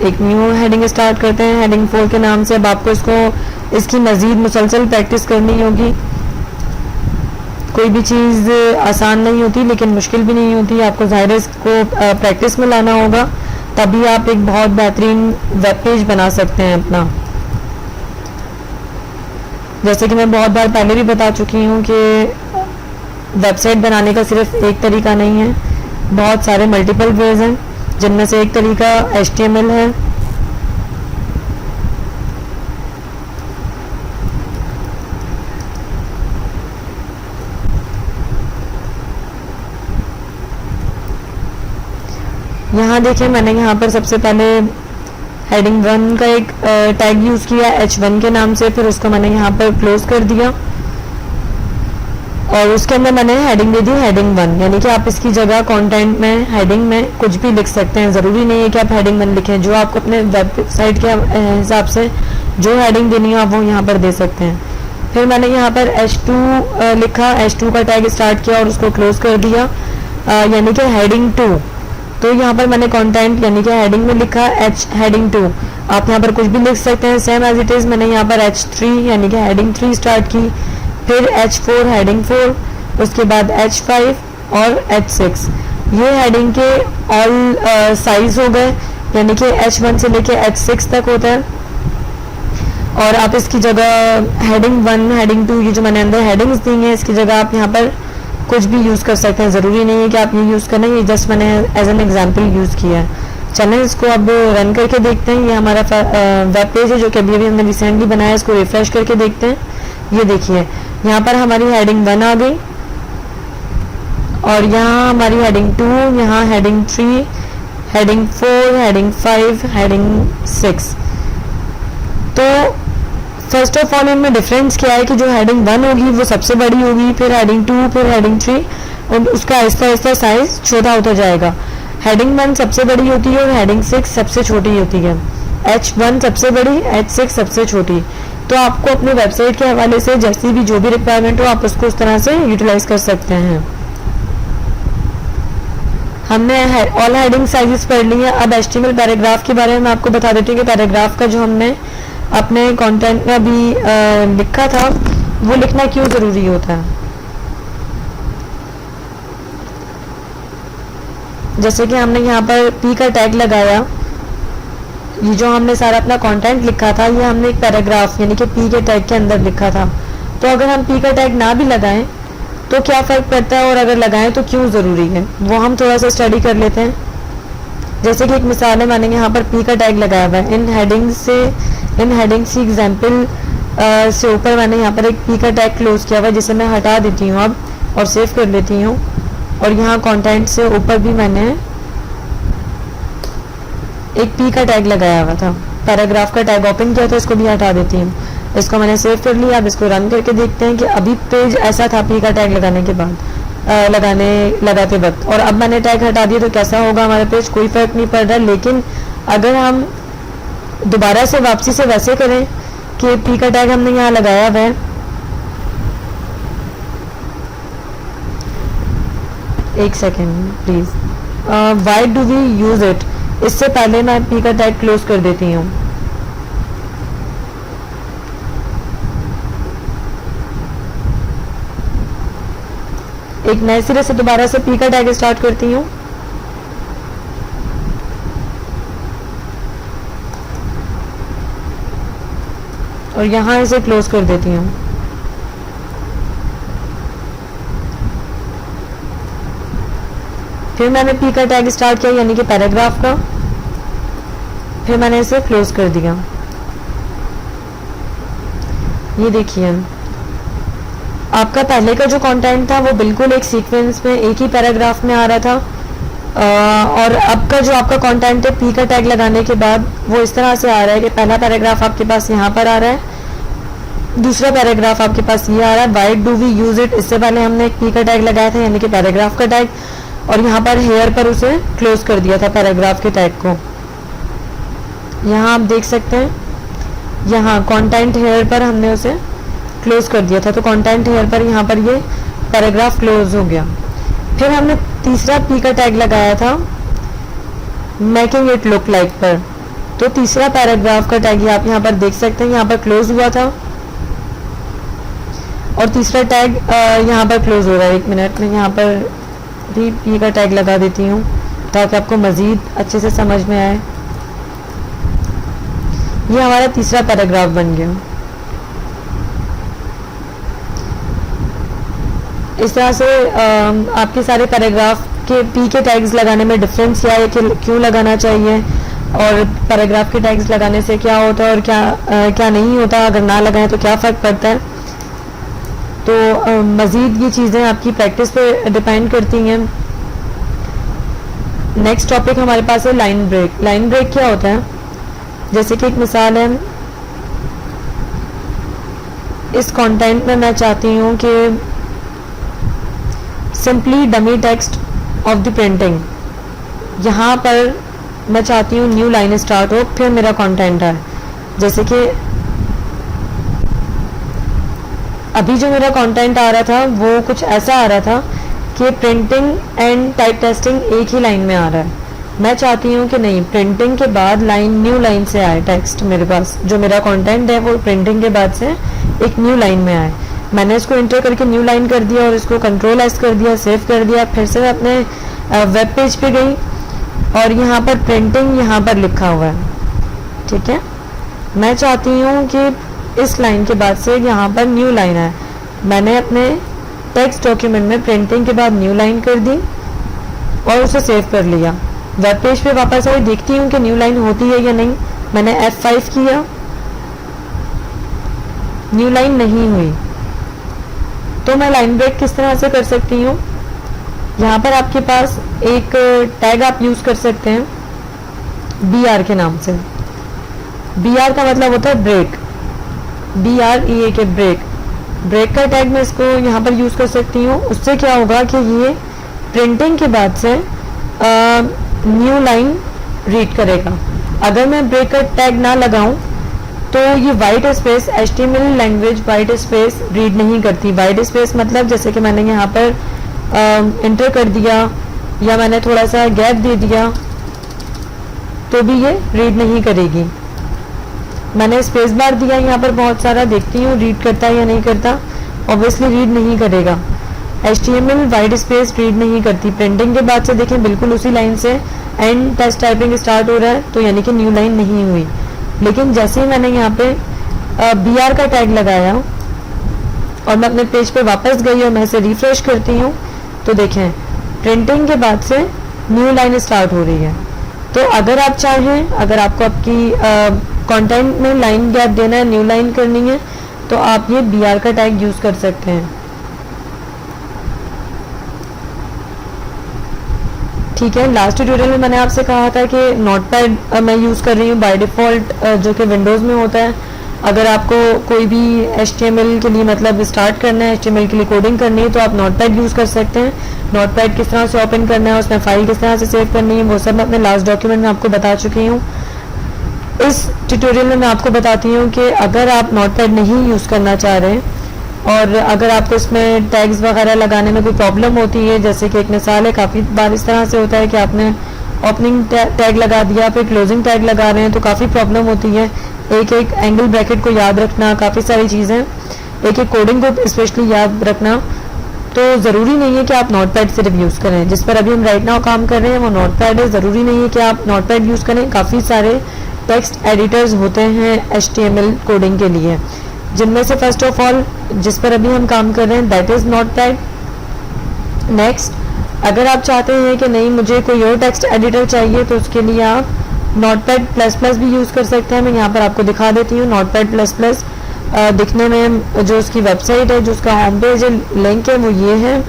A: एक न्यू हेडिंग स्टार्ट करते हैं हेडिंग 4 के नाम से। अब आपको इसकी मज़ीद मुसलसल प्रैक्टिस करनी होगी। कोई भी चीज़ आसान नहीं होती, लेकिन मुश्किल भी नहीं होती। आपको ज़ाहिर है इसको प्रैक्टिस में लाना होगा, तभी आप एक बहुत बेहतरीन वेब पेज बना सकते हैं अपना। जैसे कि मैं बहुत बार पहले भी बता चुकी हूँ कि वेबसाइट बनाने का सिर्फ एक तरीका नहीं है, बहुत सारे मल्टीपल वेज हैं, जिनमें से एक तरीका HTML है। यहाँ देखिए, मैंने यहाँ पर सबसे पहले हेडिंग 1 का एक टैग यूज़ किया H1 के नाम से, फिर उसको मैंने यहाँ पर क्लोज कर दिया और उसके अंदर मैंने हेडिंग दे दी हेडिंग 1। यानी कि आप इसकी जगह कंटेंट में हेडिंग में कुछ भी लिख सकते हैं, ज़रूरी नहीं है कि आप हेडिंग 1 लिखें। जो आपको अपने वेबसाइट के हिसाब से जो हेडिंग देनी हो आप वो यहाँ पर दे सकते हैं। फिर मैंने यहाँ पर H2 लिखा, H2 का टैग स्टार्ट किया और उसको क्लोज कर दिया, यानी कि हेडिंग 2। तो यहाँ पर मैंने कंटेंट यानी कि हेडिंग में लिखा हेडिंग 2। आप यहाँ पर कुछ भी लिख सकते हैं सेम एज इट इज़। मैंने यहाँ पर H3 यानी कि हेडिंग 3 स्टार्ट की, फिर H4 हेडिंग 4, उसके बाद H5 और H6। ये हेडिंग के ऑल साइज हो गए, यानी कि H1 से लेके H6 तक होता है। और आप इसकी जगह हेडिंग 1 हेडिंग 2 ये जो मैंने अंदर हेडिंग्स दी हैं, इसकी जगह आप यहाँ पर कुछ भी यूज़ कर सकते हैं। ज़रूरी नहीं है कि आप ये यूज़ करें, ये जस्ट मैंने एज एन एग्जांपल यूज़ किया है। चलें इसको अब रन करके देखते हैं। ये हमारा वेब पेज है जो कि अभी हमने रिसेंटली बनाया है। इसको रिफ्रेश करके देखते हैं। ये देखिए, यहाँ पर हमारी हेडिंग 1 आ गई और यहाँ हमारी हेडिंग 2, यहाँ हेडिंग 3, हेडिंग 4, हेडिंग 5, हेडिंग 6। तो फर्स्ट ऑफ ऑल इनमें डिफरेंस क्या है कि जो हेडिंग 1 होगी वो सबसे बड़ी होगी, फिर हेडिंग 2, फिर हेडिंग 3, और उसका आहिस्ता आहिस्ता साइज छोटा होता जाएगा। हेडिंग 1 सबसे बड़ी होती है और हेडिंग 6 सबसे छोटी होती है। H1 सबसे बड़ी, H6 सबसे छोटी। तो आपको अपने वेबसाइट के हवाले से जैसी भी जो भी रिक्वायरमेंट हो आप उसको उस तरह से यूटिलाइज कर सकते हैं। हमने ऑल हेडिंग साइजेस पढ़ ली है। अब HTML पैराग्राफ के बारे में मैं आपको बता देती हूँ कि पैराग्राफ का जो हमने अपने कंटेंट में अभी लिखा था वो लिखना क्यों ज़रूरी होता है। जैसे कि हमने यहाँ पर P का टैग लगाया, ये जो हमने सारा अपना कंटेंट लिखा था ये हमने एक पैराग्राफ यानी कि पी के टैग के अंदर लिखा था। तो अगर हम पी का टैग ना भी लगाएं तो क्या फ़र्क पड़ता है, और अगर लगाएं तो क्यों ज़रूरी है, वो हम थोड़ा सा स्टडी कर लेते हैं। जैसे कि एक मिसाल है, मैंने यहाँ पर पी का टैग लगाया हुआ है। इन हेडिंग्स की एग्जाम्पल से ऊपर मैंने यहाँ पर एक पी का टैग क्लोज किया हुआ है, जिसे मैं हटा देती हूँ अब और सेव कर लेती हूँ। और यहाँ कंटेंट से ऊपर भी मैंने एक पी का टैग लगाया हुआ था, पैराग्राफ का टैग ओपन किया था, इसको भी हटा देती हूँ। इसको मैंने सेव कर लिया। अब इसको रन करके देखते हैं कि अभी पेज ऐसा था पी का टैग लगाने के बाद लगाते वक्त, और अब मैंने टैग हटा दिया तो कैसा होगा हमारा पेज, कोई फर्क नहीं पड़ रहा। लेकिन अगर हम दोबारा से वापसी से वैसे करें कि पी का टैग हमने यहाँ लगाया हुआ है, एक second please, why do we use it, इससे पहले मैं पी का टैग क्लोज कर देती हूँ। एक नए सिरे से दोबारा से पी का टैग स्टार्ट करती हूँ। और यहां इसे क्लोज कर देती हूँ। फिर मैंने पी का टैग स्टार्ट किया यानी कि पैराग्राफ का, फिर मैंने इसे क्लोज कर दिया। ये देखिए आपका पहले का जो कंटेंट था वो बिल्कुल एक सीक्वेंस में एक ही पैराग्राफ में आ रहा था, और अब का जो आपका कंटेंट है पी का टैग लगाने के बाद वो इस तरह से आ रहा है कि पहला पैराग्राफ आपके पास यहाँ पर आ रहा है, दूसरा पैराग्राफ आपके पास ये आ रहा है, why do we use it, इससे पहले हमने एक पी का टैग लगाया था यानी कि पैराग्राफ का टैग, और यहाँ पर हेयर पर उसे क्लोज कर दिया था पैराग्राफ के टैग को। यहाँ आप देख सकते हैं, यहाँ कंटेंट हेयर पर हमने उसे क्लोज कर दिया था, तो कंटेंट हेयर पर यहाँ पर ये पैराग्राफ क्लोज हो गया। फिर हमने तीसरा पी का टैग लगाया था मेकिंग इट लुक लाइक पर, तो तीसरा पैराग्राफ का टैग आप यहाँ पर देख सकते हैं, यहाँ पर क्लोज हुआ था, और तीसरा टैग यहाँ पर क्लोज हो रहा है। एक मिनट में यहाँ पर भी पी का टैग लगा देती हूँ ताकि आपको मज़ीद अच्छे से समझ में आए। ये हमारा तीसरा पैराग्राफ बन गया। इस तरह से आपके सारे पैराग्राफ के पी के टैग्स लगाने में डिफरेंस क्या है कि क्यों लगाना चाहिए, और पैराग्राफ के टैग्स लगाने से क्या होता है और क्या नहीं होता, अगर ना लगाएं तो क्या फ़र्क पड़ता है। तो मज़ीद ये चीज़ें आपकी प्रैक्टिस पे डिपेंड करती हैं। नेक्स्ट टॉपिक हमारे पास है लाइन ब्रेक। लाइन ब्रेक क्या होता है, जैसे कि एक मिसाल है, इस कंटेंट में मैं चाहती हूँ कि simply dummy text of the printing, यहाँ पर मैं चाहती हूँ न्यू लाइन स्टार्ट हो, फिर मेरा कंटेंट है। जैसे कि अभी जो मेरा कंटेंट आ रहा था वो कुछ ऐसा आ रहा था कि प्रिंटिंग एंड टाइप टेस्टिंग एक ही लाइन में आ रहा है। मैं चाहती हूँ कि नहीं, प्रिंटिंग के बाद न्यू लाइन से आए टेक्स्ट, मेरे पास जो मेरा कंटेंट है वो प्रिंटिंग के बाद से एक न्यू लाइन में आए। मैंने इसको इंटर करके न्यू लाइन कर दिया और इसको कंट्रोल एस कर दिया, सेव कर दिया। फिर से अपने वेब पेज पे गई और यहाँ पर प्रिंटिंग यहाँ पर लिखा हुआ है, ठीक है। मैं चाहती हूँ कि इस लाइन के बाद से यहाँ पर न्यू लाइन है। मैंने अपने टेक्स्ट डॉक्यूमेंट में प्रिंटिंग के बाद न्यू लाइन कर दी और उसे सेव कर लिया। वेब पेज पे वापस आई, देखती हूँ कि न्यू लाइन होती है या नहीं। मैंने F5 किया, न्यू लाइन नहीं हुई। तो मैं लाइन ब्रेक किस तरह से कर सकती हूँ, यहाँ पर आपके पास एक टैग आप यूज़ कर सकते हैं BR के नाम से। BR का मतलब होता है ब्रेक, BREAK ब्रेक। ब्रेक का टैग मैं इसको यहाँ पर यूज़ कर सकती हूँ। उससे क्या होगा कि ये प्रिंटिंग के बाद से न्यू लाइन रीड करेगा। अगर मैं ब्रेक का टैग ना लगाऊं तो ये white space HTML language white space read नहीं करती। वाइट स्पेस मतलब जैसे कि मैंने यहाँ पर इंटर कर दिया या मैंने थोड़ा सा गैप दे दिया तो भी ये रीड नहीं करेगी। मैंने स्पेस बार दिया यहाँ पर बहुत सारा, देखती हूँ रीड करता है या नहीं करता। ऑब्वियसली रीड नहीं करेगा। HTML वाइट स्पेस रीड नहीं करती। प्रिंटिंग के बाद से देखें बिल्कुल उसी लाइन से एंड टेक्स्ट टाइपिंग स्टार्ट हो रहा है, तो यानी कि न्यू लाइन नहीं हुई। लेकिन जैसे ही मैंने यहाँ पे BR का टैग लगाया और मैं अपने पेज पे वापस गई और मैं इसे रिफ्रेश करती हूँ, तो देखें प्रिंटिंग के बाद से न्यू लाइन स्टार्ट हो रही है। तो अगर आप चाहें, अगर आपको आपकी कंटेंट में लाइन गैप देना है, न्यू लाइन करनी है, तो आप ये BR का टैग यूज़ कर सकते हैं। ठीक है, लास्ट ट्यूटोरियल में मैंने आपसे कहा था कि नोटपैड मैं यूज़ कर रही हूँ बाय डिफ़ॉल्ट, जो कि विंडोज़ में होता है। अगर आपको कोई भी HTML के लिए मतलब स्टार्ट करना है, HTML के लिए कोडिंग करनी है, तो आप नोटपैड यूज़ कर सकते हैं। नोटपैड किस तरह से ओपन करना है, उसमें फ़ाइल किस तरह से सेव करनी है, वो सब मैं अपने लास्ट डॉक्यूमेंट में आपको बता चुकी हूँ। इस ट्यूटोरियल में मैं आपको बताती हूँ कि अगर आप नोटपैड नहीं यूज़ करना चाह रहे हैं और अगर आपको इसमें टैग्स वगैरह लगाने में कोई प्रॉब्लम होती है, जैसे कि एक मिसाल है, काफ़ी बार इस तरह से होता है कि आपने ओपनिंग टैग लगा दिया, फिर क्लोजिंग टैग लगा रहे हैं, तो काफ़ी प्रॉब्लम होती है। एक एक एंगल ब्रैकेट को याद रखना, काफ़ी सारी चीज़ें, एक एक कोडिंग को स्पेशली याद रखना। तो ज़रूरी नहीं है कि आप नोटपैड सिर्फ यूज़ करें। जिस पर अभी हम राइट नाउ काम कर रहे हैं वो नोटपैड है। ज़रूरी नहीं है कि आप नोटपैड यूज़ करें। काफ़ी सारे टेक्स्ट एडिटर्स होते हैं HTML कोडिंग के लिए, जिनमें से फर्स्ट ऑफ ऑल जिस पर अभी हम काम कर रहे हैं दैट इज़ नोटपैड। नेक्स्ट, अगर आप चाहते हैं कि नहीं मुझे कोई और टेक्स्ट एडिटर चाहिए, तो उसके लिए आप नोटपैड प्लस प्लस भी यूज़ कर सकते हैं। मैं यहाँ पर आपको दिखा देती हूँ। नोटपैड प्लस प्लस दिखने में जो उसकी वेबसाइट है, जो उसका होम पेज है, लिंक है, वो ये है।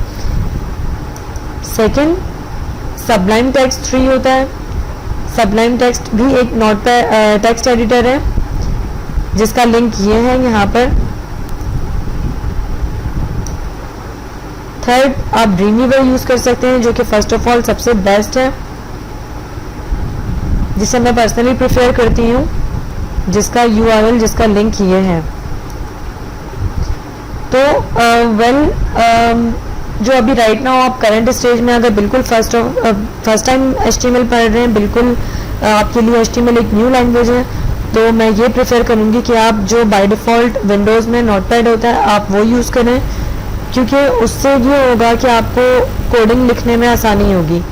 A: सेकंड, सबलाइम टेक्स्ट 3 होता है। सबलाइम टेक्स्ट भी एक नोटपैड टेक्स्ट एडिटर है, जिसका लिंक ये है यहाँ पर। थर्ड, आप ड्रीमवीवर यूज़ कर सकते हैं, जो कि फर्स्ट ऑफ ऑल सबसे बेस्ट है, जिसे मैं पर्सनली प्रेफर करती हूँ, जिसका URL, जिसका लिंक ये है। तो जो अभी राइट नाउ आप करंट स्टेज में अगर बिल्कुल फर्स्ट टाइम HTML पढ़ रहे हैं, बिल्कुल आपके लिए HTML एक न्यू लैंग्वेज है, तो मैं ये प्रेफर करूँगी कि आप जो बाय डिफ़ॉल्ट विंडोज़ में नोटपैड होता है आप वो यूज़ करें, क्योंकि उससे ये होगा कि आपको कोडिंग लिखने में आसानी होगी।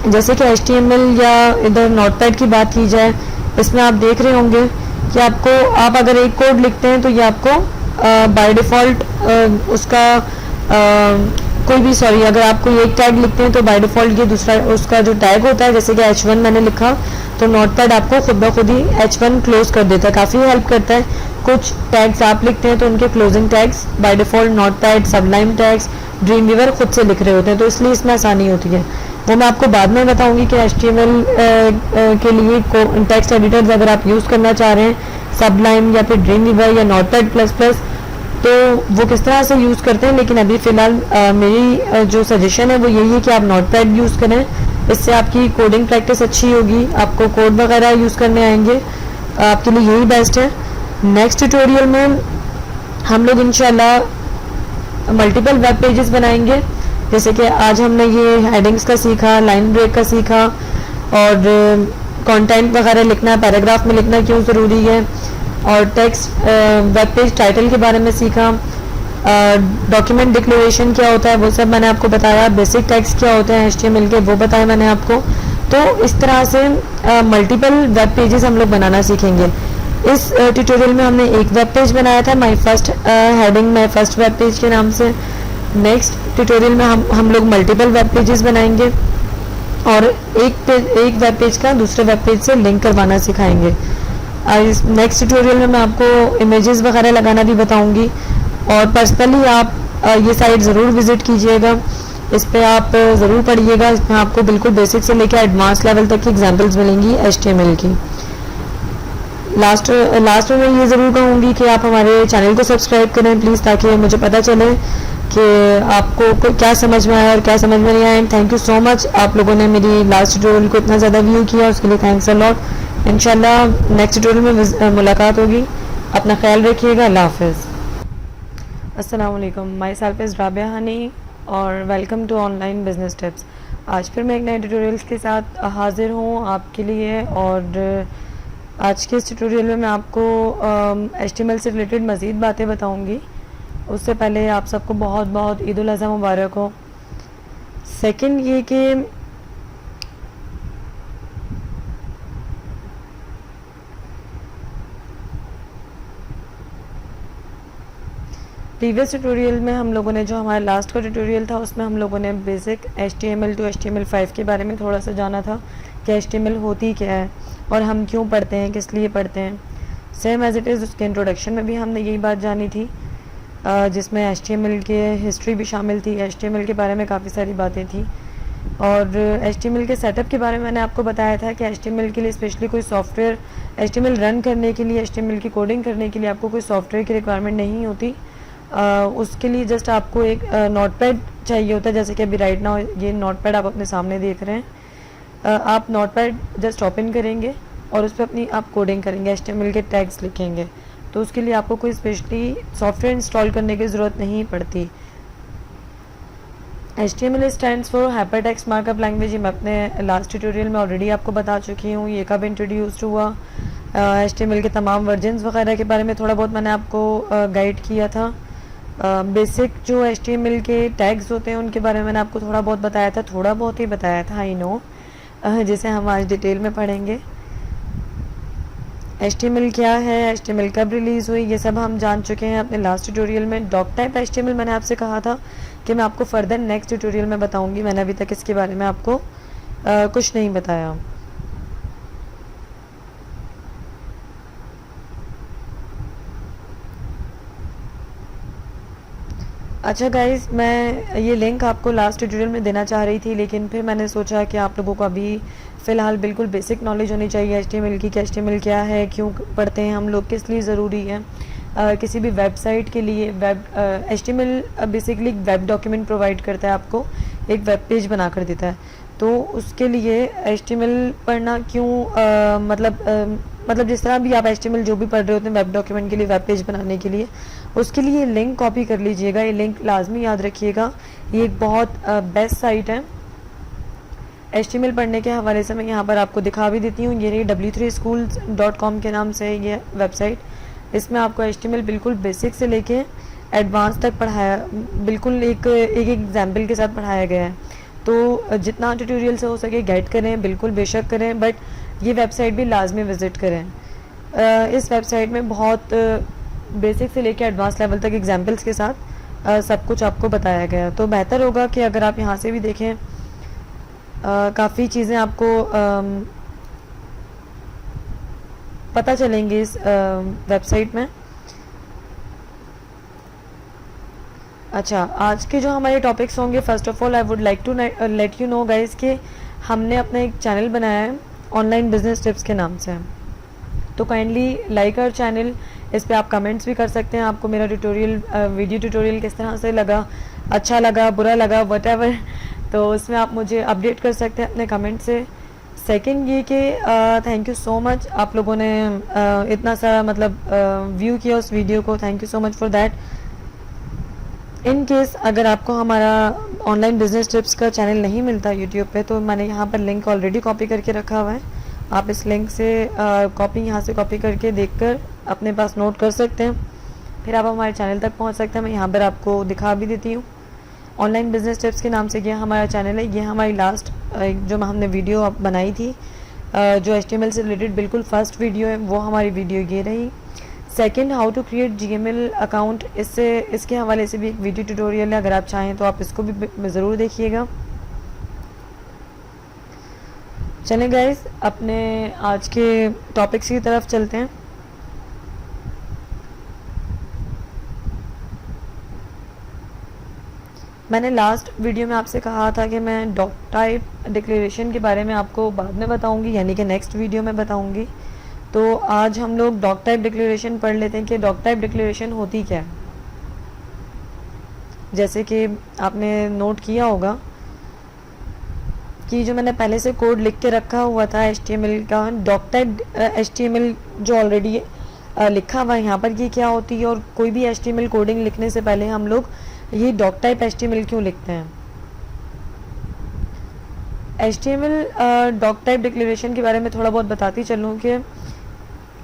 A: जैसे कि HTML या इधर नोटपैड की बात की जाए, इसमें आप देख रहे होंगे कि आप अगर एक कोड लिखते हैं तो ये आपको बाय डिफ़ॉल्ट उसका अगर आप कोई एक टैग लिखते हैं तो बाय डिफ़ॉल्ट ये दूसरा उसका जो टैग होता है, जैसे कि H1 मैंने लिखा, तो नोटपैड आपको खुद ब खुद ही H1 क्लोज कर देता है, काफ़ी हेल्प करता है। कुछ टैग्स आप लिखते हैं तो उनके closing tags by default notepad, Sublime tags, dream weaver खुद से लिख रहे होते हैं, तो इसलिए इसमें आसानी होती है। वो मैं आपको बाद में बताऊंगी कि HTML के लिए टेक्स्ट एडिटर्स अगर आप यूज़ करना चाह रहे हैं, सबलाइम या फिर ड्रीमवीवर या नोटपैड प्लस प्लस, तो वो किस तरह से यूज़ करते हैं। लेकिन अभी फ़िलहाल मेरी जो सजेशन है वो यही है कि आप नोटपैड यूज़ करें, इससे आपकी कोडिंग प्रैक्टिस अच्छी होगी, आपको कोड वगैरह यूज़ करने आएंगे, आपके लिए यही बेस्ट है। नेक्स्ट ट्यूटोरियल में हम लोग इंशाल्लाह मल्टीपल वेब पेजेस बनाएंगे, जैसे कि आज हमने ये हेडिंग्स का सीखा, लाइन ब्रेक का सीखा, और कंटेंट वगैरह लिखना, पैराग्राफ में लिखना क्यों ज़रूरी है, और टेक्स्ट वेब पेज टाइटल के बारे में सीखा, डॉक्यूमेंट डिक्लेरेशन क्या होता है वो सब मैंने आपको बताया, बेसिक टैग्स क्या होते हैं HTML के वो बताया मैंने आपको। तो इस तरह से मल्टीपल वेब पेजेस हम लोग बनाना सीखेंगे। इस ट्यूटोरियल में हमने एक वेब पेज बनाया था, my first heading my first web page के नाम से। नेक्स्ट ट्यूटोरियल में हम लोग मल्टीपल वेब पेजेस बनाएंगे और एक वेब पेज का दूसरे वेब पेज से लिंक करवाना सिखाएंगे। नेक्स्ट ट्यूटोरियल में मैं आपको इमेजेस वगैरह लगाना भी बताऊंगी, और पर्सनली आप ये साइट ज़रूर विज़िट कीजिएगा, इस पर आप ज़रूर पढ़िएगा। इसमें आपको बिल्कुल बेसिक से लेकर एडवांस लेवल तक की एग्जांपल्स मिलेंगी HTML की। लास्ट में मैं ये ज़रूर कहूँगी कि आप हमारे चैनल को सब्सक्राइब करें प्लीज़, ताकि मुझे पता चले कि आपको क्या समझ में आया और क्या समझ में नहीं आया। And thank you so much, आप लोगों ने मेरी लास्ट ट्यूटोरियल को इतना ज़्यादा व्यू किया, उसके लिए थैंक्स अ लॉट। इंशाल्लाह नेक्स्ट ट्यूटोरियल में मुलाकात होगी। अपना ख्याल रखिएगा। अल्लाह हाफ़िज़। अस्सलाम वालेकुम, myself is Rabia Honey और welcome to online business tips. आज फिर मैं एक नए ट्यूटोरियल्स के साथ हाज़िर हूँ आपके लिए, और आज के इस ट्यूटोरियल में मैं आपको HTML से रिलेटेड मज़ीद बातें बताऊँगी। उससे पहले आप सबको बहुत बहुत ईद उल अज़हा मुबारक हो। सेकंड ये कि प्रीवियस ट्यूटोरियल में हम लोगों ने जो हमारा लास्ट का ट्यूटोरियल था उसमें हम लोगों ने बेसिक HTML टू HTML5 के बारे में थोड़ा सा जाना था कि HTML होती क्या है और हम क्यों पढ़ते हैं, किस लिए पढ़ते हैं। सेम एज़ इट इज़ उसके इंट्रोडक्शन में भी हमने यही बात जानी थी, जिसमें HTML के हिस्ट्री भी शामिल थी। HTML के बारे में काफ़ी सारी बातें थी और HTML के सेटअप के बारे में मैंने आपको बताया था कि HTML के लिए स्पेशली कोई सॉफ्टवेयर, HTML रन करने के लिए, HTML की कोडिंग करने के लिए आपको कोई सॉफ्टवेयर की रिक्वायरमेंट नहीं होती। उसके लिए जस्ट आपको एक नोटपैड चाहिए होता है, जैसे कि अभी राइट नाउ ये नोटपैड आप अपने सामने देख रहे हैं। आप नोटपैड जस्ट ओपन करेंगे और उस पर अपनी आप कोडिंग करेंगे, HTML के टैग्स लिखेंगे। तो उसके लिए आपको कोई स्पेशली सॉफ्टवेयर इंस्टॉल करने की ज़रूरत नहीं पड़ती। HTML stands for hypertext markup language. मैं अपने लास्ट ट्यूटोरियल में ऑलरेडी आपको बता चुकी हूँ ये कब इंट्रोड्यूस्ड हुआ। HTML के तमाम वर्जन्स वगैरह के बारे में थोड़ा बहुत मैंने आपको गाइड किया था। बेसिक जो HTML के टैग्स होते हैं उनके बारे में मैंने आपको थोड़ा बहुत बताया था, थोड़ा बहुत ही बताया था, आई नो, जिसे हम आज डिटेल में पढ़ेंगे। HTML क्या है, HTML कब रिलीज़ हुई, ये सब हम जान चुके हैं अपने लास्ट ट्यूटोरियल में। डॉक टाइप HTML मैंने आपसे कहा था कि मैं आपको फर्दर नेक्स्ट ट्यूटोरियल में बताऊंगी। मैंने अभी तक इसके बारे में आपको कुछ नहीं बताया। अच्छा गाइस, मैं ये लिंक आपको लास्ट ट्यूटोरियल में देना चाह रही थी, लेकिन फिर मैंने सोचा कि आप लोगों को अभी फ़िलहाल बिल्कुल बेसिक नॉलेज होनी चाहिए HTML की, कि HTML क्या है, क्यों पढ़ते हैं हम लोग, किस लिए ज़रूरी है। किसी भी वेबसाइट के लिए HTML बेसिकली एक वेब डॉक्यूमेंट प्रोवाइड करता है आपको, एक वेब पेज बना कर देता है। तो उसके लिए HTML पढ़ना क्यों, मतलब जिस तरह भी आप HTML जो भी पढ़ रहे होते हैं वेब डॉक्यूमेंट के लिए, वेब पेज बनाने के लिए, उसके लिए लिंक कॉपी कर लीजिएगा। ये लिंक लाजमी याद रखिएगा, ये एक बहुत बेस्ट साइट है HTML पढ़ने के हवाले से। मैं यहाँ पर आपको दिखा भी देती हूँ, ये रही w3schools.com के नाम से ये वेबसाइट। इसमें आपको HTML बिल्कुल बेसिक से लेके एडवांस तक पढ़ाया, बिल्कुल एक एग्जाम्पल के साथ पढ़ाया गया है। तो जितना ट्यूटोरियल से हो सके गाइड करें, बिल्कुल बेशक करें, बट ये वेबसाइट भी लाजमी विज़िट करें। इस वेबसाइट में बहुत बेसिक से लेके एडवांस लेवल तक एग्जाम्पल्स के साथ सब कुछ आपको बताया गया है। तो बेहतर होगा कि अगर आप यहाँ से भी देखें, काफ़ी चीज़ें आपको पता चलेंगी इस वेबसाइट में। अच्छा, आज के जो हमारे टॉपिक्स होंगे, first of all I would like to let you know guys कि हमने अपना एक चैनल बनाया है ऑनलाइन बिजनेस टिप्स के नाम से। तो काइंडली लाइक आवर चैनल। इस पे आप कमेंट्स भी कर सकते हैं, आपको मेरा वीडियो ट्यूटोरियल किस तरह से लगा, अच्छा लगा, बुरा लगा, व्हाटएवर, तो उसमें आप मुझे अपडेट कर सकते हैं अपने कमेंट से। सेकंड ये कि थैंक यू सो मच, आप लोगों ने इतना सारा व्यू किया उस वीडियो को, thank you so much for that. In case अगर आपको हमारा ऑनलाइन बिजनेस टिप्स का चैनल नहीं मिलता यूट्यूब पे, तो मैंने यहाँ पर लिंक ऑलरेडी कॉपी करके रखा हुआ है। आप इस लिंक से यहाँ से कॉपी करके देखकर अपने पास नोट कर सकते हैं, फिर आप हमारे चैनल तक पहुँच सकते हैं। मैं यहाँ पर आपको दिखा भी देती हूँ, ऑनलाइन बिजनेस टिप्स के नाम से ये हमारा चैनल है। ये हमारी लास्ट जो हमने वीडियो बनाई थी, जो HTML से रिलेटेड बिल्कुल फर्स्ट वीडियो है, वो हमारी वीडियो ये रही। Second, how to create GML account, इसके हवाले से भी एक वीडियो ट्यूटोरियल है, अगर आप चाहें तो आप इसको भी ज़रूर देखिएगा। चलें गाइस, अपने आज के टॉपिक्स की तरफ चलते हैं। मैंने लास्ट वीडियो में आपसे कहा था कि मैं डॉक टाइप डिक्लेरेशन के बारे में आपको बाद में बताऊंगी, यानी कि नेक्स्ट वीडियो में बताऊंगी। तो आज हम लोग डॉक टाइप डिक्लेरेशन पढ़ लेते हैं कि डॉक टाइप डिक्लेरेशन होती क्या है। जैसे कि आपने नोट किया होगा कि जो मैंने पहले से कोड लिख के रखा हुआ था HTML का, डॉक टाइप HTML जो ऑलरेडी लिखा हुआ है यहाँ पर, ये क्या होती है, और कोई भी HTML कोडिंग लिखने से पहले हम लोग ये डॉक टाइप HTML क्यों लिखते हैं। HTML डॉक टाइप डिक्लेरेशन के बारे में थोड़ा बहुत बताती चलूँ कि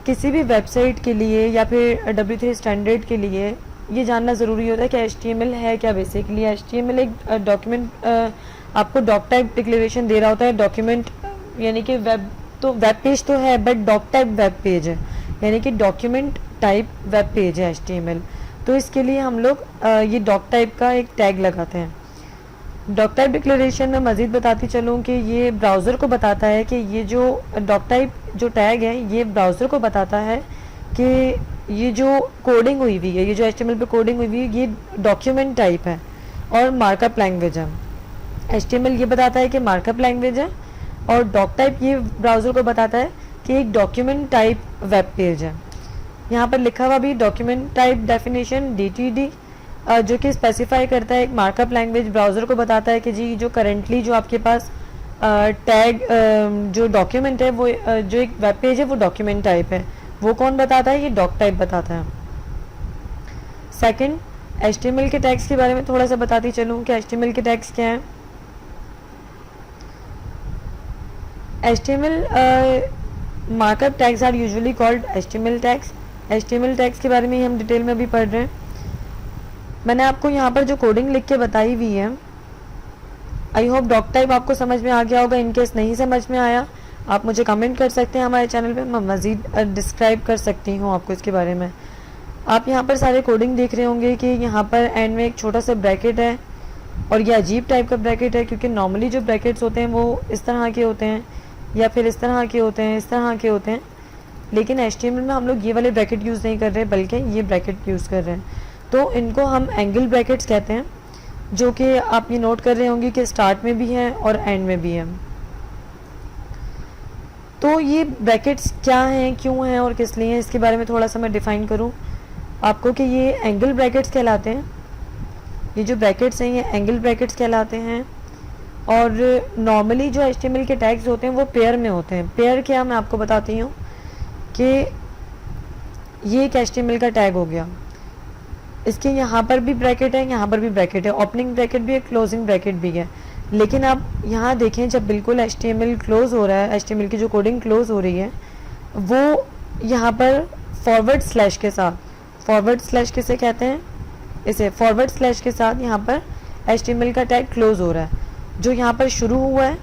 A: किसी भी वेबसाइट के लिए या फिर W3 स्टैंडर्ड के लिए ये जानना ज़रूरी होता है कि HTML है क्या। बेसिकली HTML एक डॉक्यूमेंट आपको डॉक टाइप डिक्लेरेशन दे रहा होता है। डॉक्यूमेंट यानी कि वेब पेज तो है, but doc type web page है, यानी कि डॉक्यूमेंट टाइप वेब पेज है HTML। तो इसके लिए हम लोग ये डॉक टाइप का एक टैग लगाते हैं। डॉक टाइप डिक्लेरेशन में मज़ीद बताती चलूँ कि ये ब्राउज़र को बताता है कि ये जो डॉक टाइप जो टैग है ये ब्राउज़र को बताता है कि ये जो कोडिंग हुई हुई है, ये जो HTML पे कोडिंग हुई हुई है, ये डॉक्यूमेंट टाइप है और मार्कअप लैंग्वेज है। HTML ये बताता है कि मार्कअप लैंग्वेज है और डॉक टाइप ये ब्राउज़र को बताता है कि एक डॉक्यूमेंट टाइप वेब पेज है। यहाँ पर लिखा हुआ भी डॉक्यूमेंट टाइप डेफिनेशन DTD जो कि स्पेसिफाई करता है एक मार्कअप लैंग्वेज, ब्राउज़र को बताता है कि जी जो करेंटली जो आपके पास टैग जो डॉक्यूमेंट है वो जो एक वेब पेज है वो डॉक्यूमेंट टाइप है। वो कौन बताता है? ये डॉक टाइप बताता है। सेकंड, HTML के टैग्स के बारे में थोड़ा सा बताती चलूँ कि HTML के टैग्स क्या हैं। HTML markup tags are usually called HTML tags. HTML tags के बारे में ही हम डिटेल में भी पढ़ रहे हैं। मैंने आपको यहाँ पर जो कोडिंग लिख के बताई हुई है, आई होप डॉक टाइप आपको समझ में आ गया होगा। इनकेस नहीं समझ में आया आप मुझे कमेंट कर सकते हैं हमारे चैनल पे, मैं मज़ीद डिस्क्राइब कर सकती हूँ आपको इसके बारे में। आप यहाँ पर सारे कोडिंग देख रहे होंगे कि यहाँ पर एंड में एक छोटा सा ब्रैकेट है और ये अजीब टाइप का ब्रैकेट है क्योंकि नॉर्मली जो ब्रैकेट्स होते हैं वो इस तरह के होते हैं या फिर इस तरह के होते हैं, इस तरह के होते हैं, लेकिन HTML में हम लोग ये वाले ब्रैकेट यूज़ नहीं कर रहे बल्कि ये ब्रैकेट यूज़ कर रहे हैं। तो इनको हम एंगल ब्रैकेट्स कहते हैं, जो कि आप ये नोट कर रहे होंगे कि स्टार्ट में भी है और एंड में भी है। तो ये ब्रैकेट्स क्या हैं, क्यों हैं और किस लिए हैं, इसके बारे में थोड़ा सा मैं डिफ़ाइन करूं आपको कि ये एंगल ब्रैकेट्स कहलाते हैं। ये जो ब्रैकेट्स हैं ये एंगल ब्रैकेट्स कहलाते हैं और नॉर्मली जो HTML के टैग्स होते हैं वो पेयर में होते हैं। पेयर क्या, मैं आपको बताती हूँ कि ये एक HTML का टैग हो गया, इसके यहाँ पर भी ब्रैकेट है, यहाँ पर भी ब्रैकेट है, ओपनिंग ब्रैकेट भी है, क्लोजिंग ब्रैकेट भी है। लेकिन आप यहाँ देखें जब बिल्कुल HTML क्लोज हो रहा है, HTML की जो कोडिंग क्लोज हो रही है वो यहाँ पर फॉरवर्ड स्लैश के साथ, फॉरवर्ड स्लैश किसे कहते हैं, इसे फॉरवर्ड स्लैश के साथ यहाँ पर HTML का टैग क्लोज हो रहा है। जो यहाँ पर शुरू हुआ है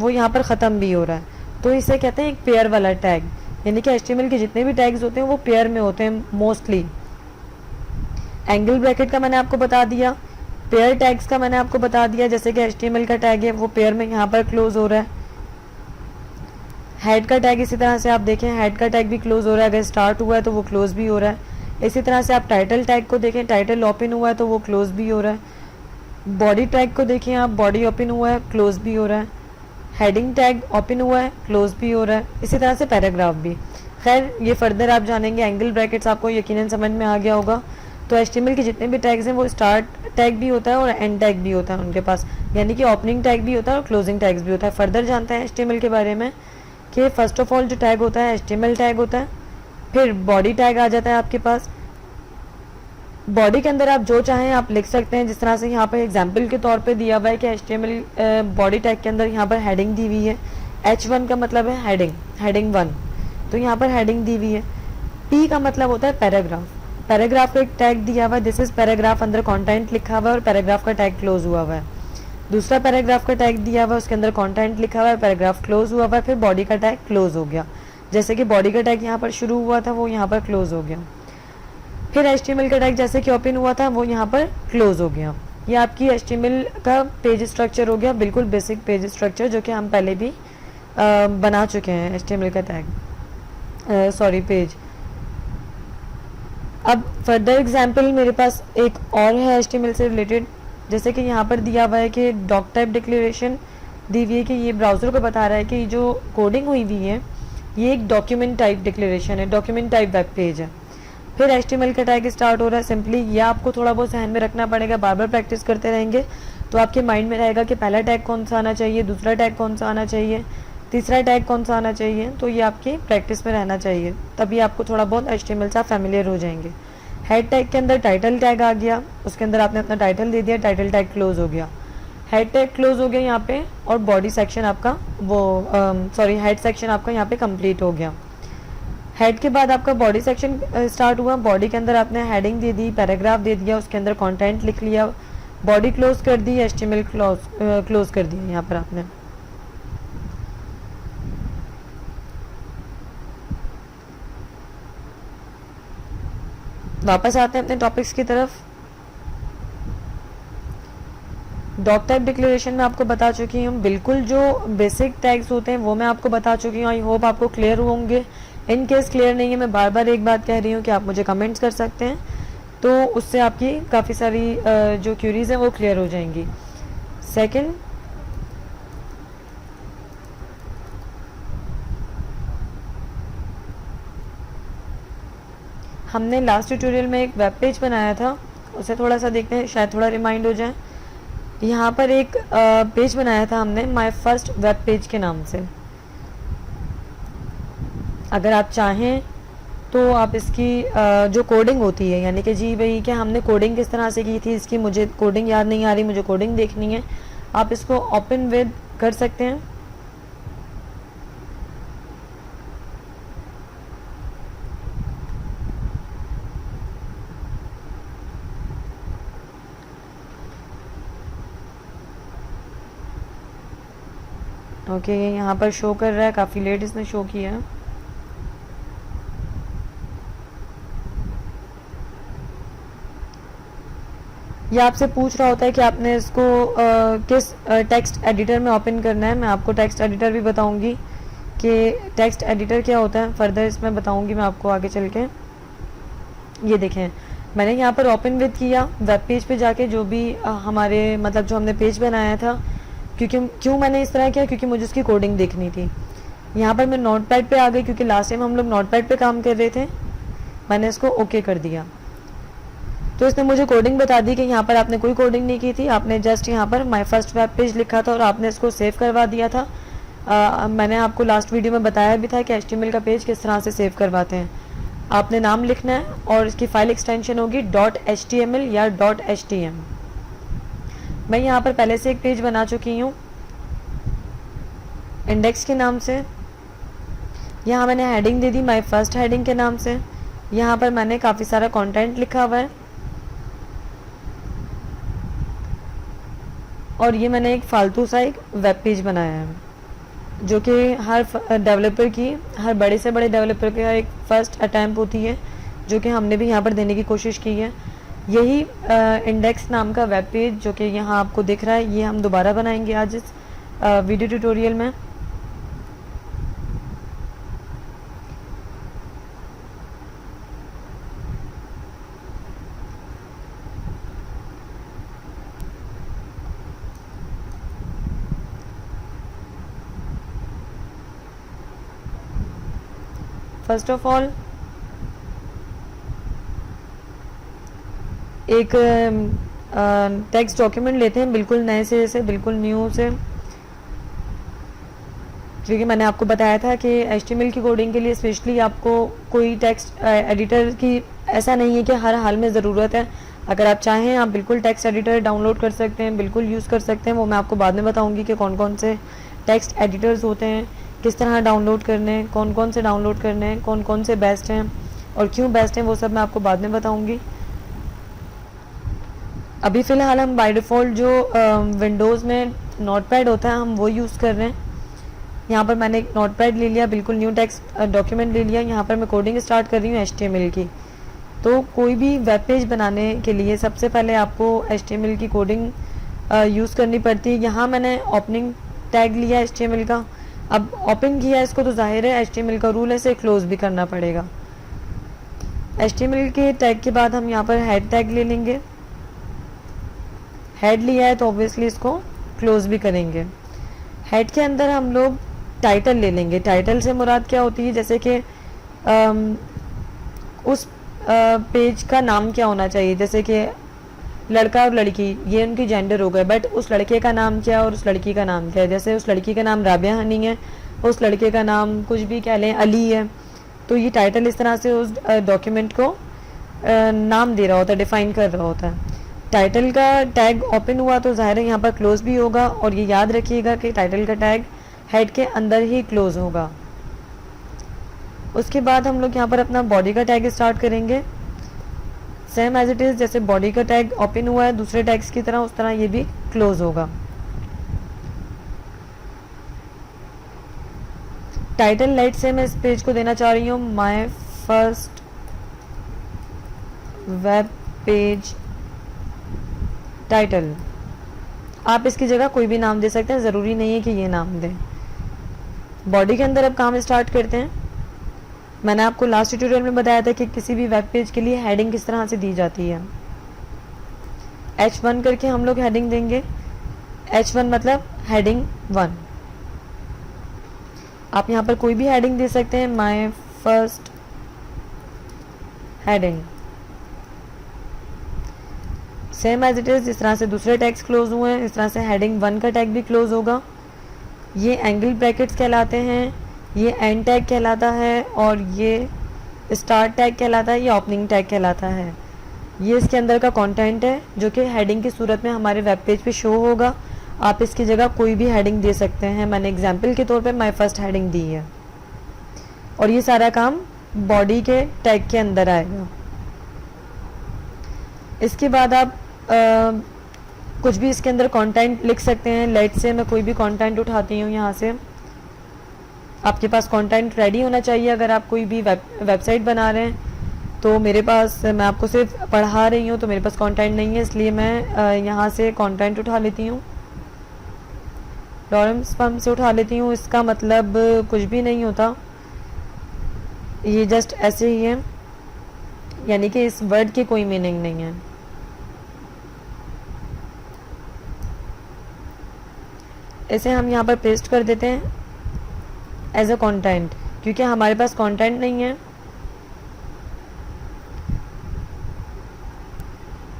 A: वो यहाँ पर ख़त्म भी हो रहा है, तो इसे कहते हैं एक पेयर वाला टैग। यानी कि HTML के जितने भी टैग्स होते हैं वो पेयर में होते हैं मोस्टली। एंगल ब्रैकेट का मैंने आपको बता दिया, पेयर टैग्स का मैंने आपको बता दिया, जैसे कि HTML का टैग है वो पेयर में यहाँ पर क्लोज हो रहा है। हेड का टैग इसी तरह से आप देखें, हेड का टैग भी क्लोज हो रहा है, अगर स्टार्ट हुआ है तो वो क्लोज भी हो रहा है। इसी तरह से आप टाइटल टैग को देखें, टाइटल ओपन हुआ है तो वो क्लोज भी हो रहा है। बॉडी टैग को देखें आप, बॉडी ओपन हुआ है, क्लोज भी हो रहा है। हेडिंग टैग ओपन हुआ है, क्लोज भी हो रहा है। इसी तरह से पैराग्राफ भी। खैर ये फर्दर आप जानेंगे, एंगल ब्रैकेट्स आपको यकीनन समझ में आ गया होगा। तो HTML के जितने भी टैग्स हैं वो स्टार्ट टैग भी होता है और एंड टैग भी होता है उनके पास, यानी कि ओपनिंग टैग भी होता है और क्लोजिंग टैग्स भी होता है। फर्दर जानते हैं HTML के बारे में कि फर्स्ट ऑफ ऑल जो टैग होता है HTML टैग होता है, फिर बॉडी टैग आ जाता है आपके पास। बॉडी के अंदर आप जो चाहें आप लिख सकते हैं, जिस तरह से यहाँ पर एग्जाम्पल के तौर पर दिया हुआ है कि HTML बॉडी टैग के अंदर यहाँ पर हेडिंग दी हुई है। H1 का मतलब है हेडिंग, हेडिंग 1, तो यहाँ पर हेडिंग दी हुई है। P का मतलब होता है पैराग्राफ, पैराग्राफ का एक टैग दिया हुआ है, दिस इज पैराग्राफ, अंदर कंटेंट लिखा हुआ है और पैराग्राफ का टैग क्लोज हुआ हुआ है। दूसरा पैराग्राफ का टैग दिया हुआ है, उसके अंदर कंटेंट लिखा हुआ है, पैराग्राफ क्लोज हुआ हुआ है, फिर बॉडी का टैग क्लोज हो गया। जैसे कि बॉडी का टैग यहाँ पर शुरू हुआ था वो यहाँ पर क्लोज हो गया, फिर HTML का टैग जैसे कि ओपन हुआ था वो यहाँ पर क्लोज हो गया। ये आपकी HTML का पेज स्ट्रक्चर हो गया, बिल्कुल बेसिक पेज स्ट्रक्चर जो कि हम पहले भी बना चुके हैं HTML का टैग, सॉरी पेज। अब फर्दर एग्जांपल मेरे पास एक और है HTML से रिलेटेड, जैसे कि यहाँ पर दिया हुआ है कि डॉक टाइप डिक्लेरेशन दी हुई है कि ये ब्राउज़र को बता रहा है कि जो कोडिंग हुई हुई है ये एक डॉक्यूमेंट टाइप डिक्लेरेशन है, डॉक्यूमेंट टाइप वेब पेज है। फिर HTML का टैग स्टार्ट हो रहा है। सिंपली यह आपको थोड़ा बहुत ध्यान में रखना पड़ेगा, बार बार प्रैक्टिस करते रहेंगे तो आपके माइंड में रहेगा कि पहला टैग कौन सा आना चाहिए, दूसरा टैग कौन सा आना चाहिए, तीसरा टैग कौन सा आना चाहिए। तो ये आपकी प्रैक्टिस में रहना चाहिए, तभी आपको थोड़ा बहुत HTML से फैमिलियर हो जाएंगे। हेड टैग के अंदर टाइटल टैग आ गया, उसके अंदर आपने अपना टाइटल दे दिया, टाइटल टैग क्लोज हो गया, हेड टैग क्लोज हो गया यहाँ पे, और बॉडी सेक्शन आपका हेड सेक्शन आपका यहाँ पे कंप्लीट हो गया। हेड के बाद आपका बॉडी सेक्शन स्टार्ट हुआ, बॉडी के अंदर आपने हेडिंग दे दी, पैराग्राफ दे दिया, उसके अंदर कंटेंट लिख लिया, बॉडी क्लोज कर दी, HTML क्लोज कर दिया यहाँ पर आपने। वापस आते हैं अपने टॉपिक्स की तरफ। डॉक टाइप डिक्लेरेशन में आपको बता चुकी हूँ, बिल्कुल जो बेसिक टैग्स होते हैं वो मैं आपको बता चुकी हूँ। आई होप आपको क्लियर होंगे। इन केस क्लियर नहीं है, मैं बार बार एक बात कह रही हूँ कि आप मुझे कमेंट्स कर सकते हैं, तो उससे आपकी काफ़ी सारी जो क्यूरीज़ हैं वो क्लियर हो जाएंगी। सेकंड, हमने लास्ट ट्यूटोरियल में एक वेब पेज बनाया था, उसे थोड़ा सा देखते हैं, शायद थोड़ा रिमाइंड हो जाए। यहाँ पर एक पेज बनाया था हमने माय फर्स्ट वेब पेज के नाम से। अगर आप चाहें तो आप इसकी जो कोडिंग होती है, यानी कि जी भाई क्या हमने कोडिंग किस तरह से की थी, इसकी मुझे कोडिंग याद नहीं आ रही, मुझे कोडिंग देखनी है, आप इसको ओपन विद कर सकते हैं। ओके, यहाँ पर शो कर रहा है, काफ़ी लेट इसने शो किया है। ये आपसे पूछ रहा होता है कि आपने इसको किस टेक्स्ट एडिटर में ओपन करना है। मैं आपको टेक्स्ट एडिटर भी बताऊंगी कि टेक्स्ट एडिटर क्या होता है, फर्दर इसमें बताऊंगी मैं आपको आगे चल के। ये देखें, मैंने यहाँ पर ओपन विद किया, वेब पेज पे जाके जो भी हमारे मतलब जो हमने पेज बनाया था। क्यों मैंने इस तरह किया, क्योंकि मुझे उसकी कोडिंग देखनी थी। यहाँ पर मैं नोट पैड पर आ गई, क्योंकि लास्ट टाइम हम लोग नोट पैड पर काम कर रहे थे। मैंने इसको ओके कर दिया, तो इसने मुझे कोडिंग बता दी कि यहाँ पर आपने कोई कोडिंग नहीं की थी, आपने जस्ट यहाँ पर माय फर्स्ट वेब पेज लिखा था और आपने इसको सेव करवा दिया था। मैंने आपको लास्ट वीडियो में बताया भी था कि HTML का पेज किस तरह से सेव करवाते हैं। आपने नाम लिखना है और इसकी फाइल एक्सटेंशन होगी .html या .htm। मैं यहाँ पर पहले से एक पेज बना चुकी हूँ इंडेक्स के नाम से। यहाँ मैंने heading they the my first heading के नाम से। यहाँ पर मैंने काफ़ी सारा कंटेंट लिखा हुआ है और ये मैंने एक फालतू सा एक वेब पेज बनाया है, जो कि हर डेवलपर की, हर बड़े से बड़े डेवलपर का एक फर्स्ट अटैम्प्ट होती है, जो कि हमने भी यहाँ पर देने की कोशिश की है। यही इंडेक्स नाम का वेब पेज जो कि यहाँ आपको दिख रहा है, ये हम दोबारा बनाएंगे आज इस वीडियो ट्यूटोरियल में। फर्स्ट ऑफ ऑल एक टेक्स्ट डॉक्यूमेंट लेते हैं बिल्कुल नए से, जैसे बिल्कुल न्यू से, क्योंकि मैंने आपको बताया था कि HTML की कोडिंग के लिए स्पेशली आपको कोई टेक्स्ट एडिटर की ऐसा नहीं है कि हर हाल में ज़रूरत है। अगर आप चाहें आप बिल्कुल टेक्स्ट एडिटर डाउनलोड कर सकते हैं, बिल्कुल यूज़ कर सकते हैं। वो मैं आपको बाद में बताऊंगी कि कौन कौन से टेक्स्ट एडिटर्स होते हैं, किस तरह डाउनलोड करने हैं, कौन कौन से डाउनलोड करने हैं, कौन कौन से बेस्ट हैं और क्यों बेस्ट हैं, वो सब मैं आपको बाद में बताऊंगी। अभी फ़िलहाल हम बाय डिफ़ॉल्ट जो विंडोज़ में नोटपैड होता है हम वो यूज़ कर रहे हैं। यहाँ पर मैंने एक नोटपैड ले लिया, बिल्कुल न्यू टेक्स्ट डॉक्यूमेंट ले लिया। यहाँ पर मैं कोडिंग स्टार्ट कर रही हूँ HTML की। तो कोई भी वेब पेज बनाने के लिए सबसे पहले आपको HTML की कोडिंग यूज़ करनी पड़ती है। यहाँ मैंने ओपनिंग टैग लिया HTML का। अब ओपन किया इसको तो जाहिर है HTML का रूल है इसे क्लोज़ भी करना पड़ेगा। HTML के टैग के बाद हम यहाँ पर हेड टैग ले लेंगे। हेड लिया है तो ऑब्वियसली इसको क्लोज़ भी करेंगे। हेड के अंदर हम लोग टाइटल ले लेंगे। टाइटल से मुराद क्या होती है, जैसे कि उस पेज का नाम क्या होना चाहिए, जैसे कि लड़का और लड़की ये उनकी जेंडर हो गए, बट उस लड़के का नाम क्या है और उस लड़की का नाम क्या है। जैसे उस लड़की का नाम राबिया हनी है, उस लड़के का नाम कुछ भी कह लें अली है। तो ये टाइटल इस तरह से उस डॉक्यूमेंट को नाम दे रहा होता है, डिफ़ाइन कर रहा होता है। टाइटल का टैग ओपन हुआ तो ज़ाहिर है यहाँ पर क्लोज़ भी होगा, और ये याद रखिएगा कि टाइटल का टैग हेड के अंदर ही क्लोज़ होगा। उसके बाद हम लोग यहाँ पर अपना बॉडी का टैग स्टार्ट करेंगे, सेम एज इट इज़। जैसे बॉडी का टैग ओपन हुआ है दूसरे टैग्स की तरह, उस तरह ये भी क्लोज़ होगा। टाइटल लाइट से मैं इस पेज को देना चाह रही हूँ my first web page title. आप इसकी जगह कोई भी नाम दे सकते हैं, ज़रूरी नहीं है कि ये नाम दें। बॉडी के अंदर अब काम स्टार्ट करते हैं। मैंने आपको लास्ट ट्यूटोरियल में बताया था कि किसी भी वेब पेज के लिए हेडिंग किस तरह से दी जाती है। H1 करके हम लोग हेडिंग देंगे। H1 मतलब हेडिंग 1। आप यहाँ पर कोई भी हेडिंग दे सकते हैं, my first heading. Same as it is, जिस तरह से दूसरे टैग्स क्लोज हुए हैं इस तरह से हेडिंग 1 का टैग भी क्लोज होगा। ये एंगल ब्रैकेट्स कहलाते हैं, ये एंड टैग कहलाता है, और ये स्टार्ट टैग कहलाता है, ये ओपनिंग टैग कहलाता है। ये इसके अंदर का कंटेंट है जो कि हेडिंग की सूरत में हमारे वेब पेज पे शो होगा। आप इसकी जगह कोई भी हेडिंग दे सकते हैं। मैंने एग्जाम्पल के तौर पे माय फर्स्ट हेडिंग दी है, और ये सारा काम बॉडी के टैग के अंदर आएगा। इसके बाद आप कुछ भी इसके अंदर कंटेंट लिख सकते हैं। लेट से मैं कोई भी कंटेंट उठाती हूँ यहाँ से। आपके पास कंटेंट रेडी होना चाहिए अगर आप कोई भी वेबसाइट बना रहे हैं। तो मेरे पास, मैं आपको सिर्फ पढ़ा रही हूँ तो मेरे पास कंटेंट नहीं है, इसलिए मैं यहाँ से कंटेंट उठा लेती हूँ। लॉरेंस फर्म से उठा लेती हूँ। इसका मतलब कुछ भी नहीं होता, ये जस्ट ऐसे ही है, यानी कि इस वर्ड की कोई मीनिंग नहीं है। इसे हम यहाँ पर पेस्ट कर देते हैं एज अ कंटेंट, क्योंकि हमारे पास कंटेंट नहीं है।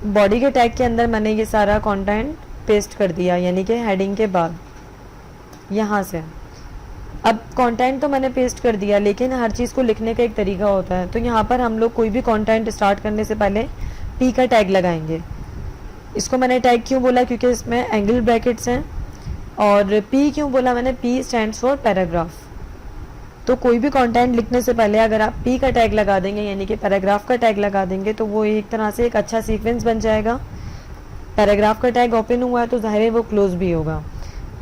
A: बॉडी के टैग के अंदर मैंने ये सारा कंटेंट पेस्ट कर दिया, यानी कि हेडिंग के बाद यहाँ से। अब कंटेंट तो मैंने पेस्ट कर दिया, लेकिन हर चीज़ को लिखने का एक तरीका होता है। तो यहाँ पर हम लोग कोई भी कंटेंट स्टार्ट करने से पहले पी का टैग लगाएंगे। इसको मैंने टैग क्यों बोला, क्योंकि इसमें एंगल ब्रैकेट्स हैं। और पी क्यों बोला मैंने, पी स्टैंड्स फॉर पैराग्राफ। तो कोई भी कंटेंट लिखने से पहले अगर आप पी का टैग लगा देंगे, यानी कि पैराग्राफ का टैग लगा देंगे, तो वो एक तरह से एक अच्छा सीक्वेंस बन जाएगा। पैराग्राफ का टैग ओपन हुआ है तो जाहिर है वो क्लोज भी होगा।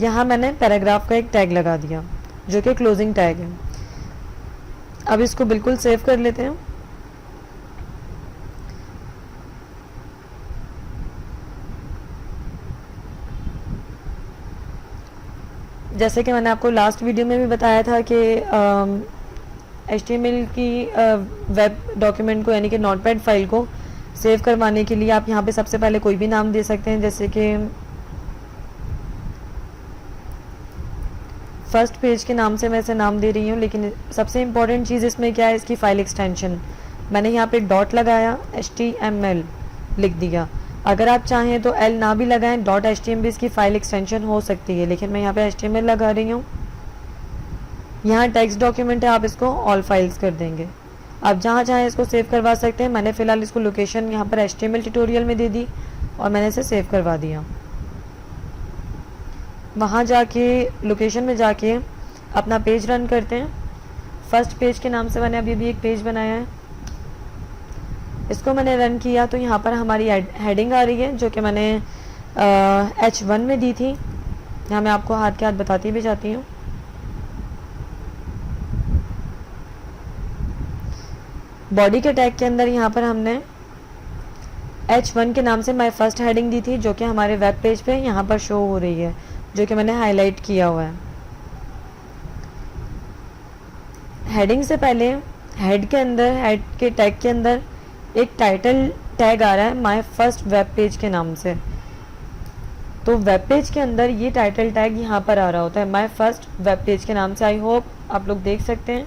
A: यहाँ मैंने पैराग्राफ का एक टैग लगा दिया जो कि क्लोजिंग टैग है। अब इसको बिल्कुल सेव कर लेते हैं। जैसे कि मैंने आपको लास्ट वीडियो में भी बताया था कि HTML की वेब डॉक्यूमेंट को, यानी कि नोटपैड फाइल को सेव करवाने के लिए आप यहाँ पे सबसे पहले कोई भी नाम दे सकते हैं। जैसे कि फर्स्ट पेज के नाम से मैं इसे नाम दे रही हूँ, लेकिन सबसे इम्पॉर्टेंट चीज़ इसमें क्या है, इसकी फ़ाइल एक्सटेंशन। मैंने यहाँ पे डॉट लगाया, HTML लिख दिया। अगर आप चाहें तो L ना भी लगाएं, .html इसकी फ़ाइल एक्सटेंशन हो सकती है, लेकिन मैं यहाँ पे HTML लगा रही हूँ। यहाँ टेक्स्ट डॉक्यूमेंट है, आप इसको ऑल फाइल्स कर देंगे। आप जहाँ चाहें इसको सेव करवा सकते हैं। मैंने फ़िलहाल इसको लोकेशन यहाँ पर HTML ट्यूटोरियल में दे दी और मैंने इसे सेव करवा दिया। वहाँ जाके लोकेशन में जाके अपना पेज रन करते हैं। फर्स्ट पेज के नाम से मैंने अभी भी एक पेज बनाया है, इसको मैंने रन किया तो यहाँ पर हमारी हेडिंग आ रही है जो कि मैंने H1 में दी थी। यहाँ मैं आपको हाथ के हाथ बताती भी जाती हूँ। बॉडी के टैग के अंदर यहाँ पर हमने H1 के नाम से माय फर्स्ट हेडिंग दी थी जो कि हमारे वेब पेज पे यहाँ पर शो हो रही है, जो कि मैंने हाईलाइट किया हुआ है। हेडिंग से पहले हेड के अंदर, हेड के टैग के अंदर एक टाइटल टैग आ रहा है माय फर्स्ट वेब पेज के नाम से। तो वेब पेज के अंदर ये टाइटल टैग यहाँ पर आ रहा होता है माय फर्स्ट वेब पेज के नाम से। आई होप आप लोग देख सकते हैं।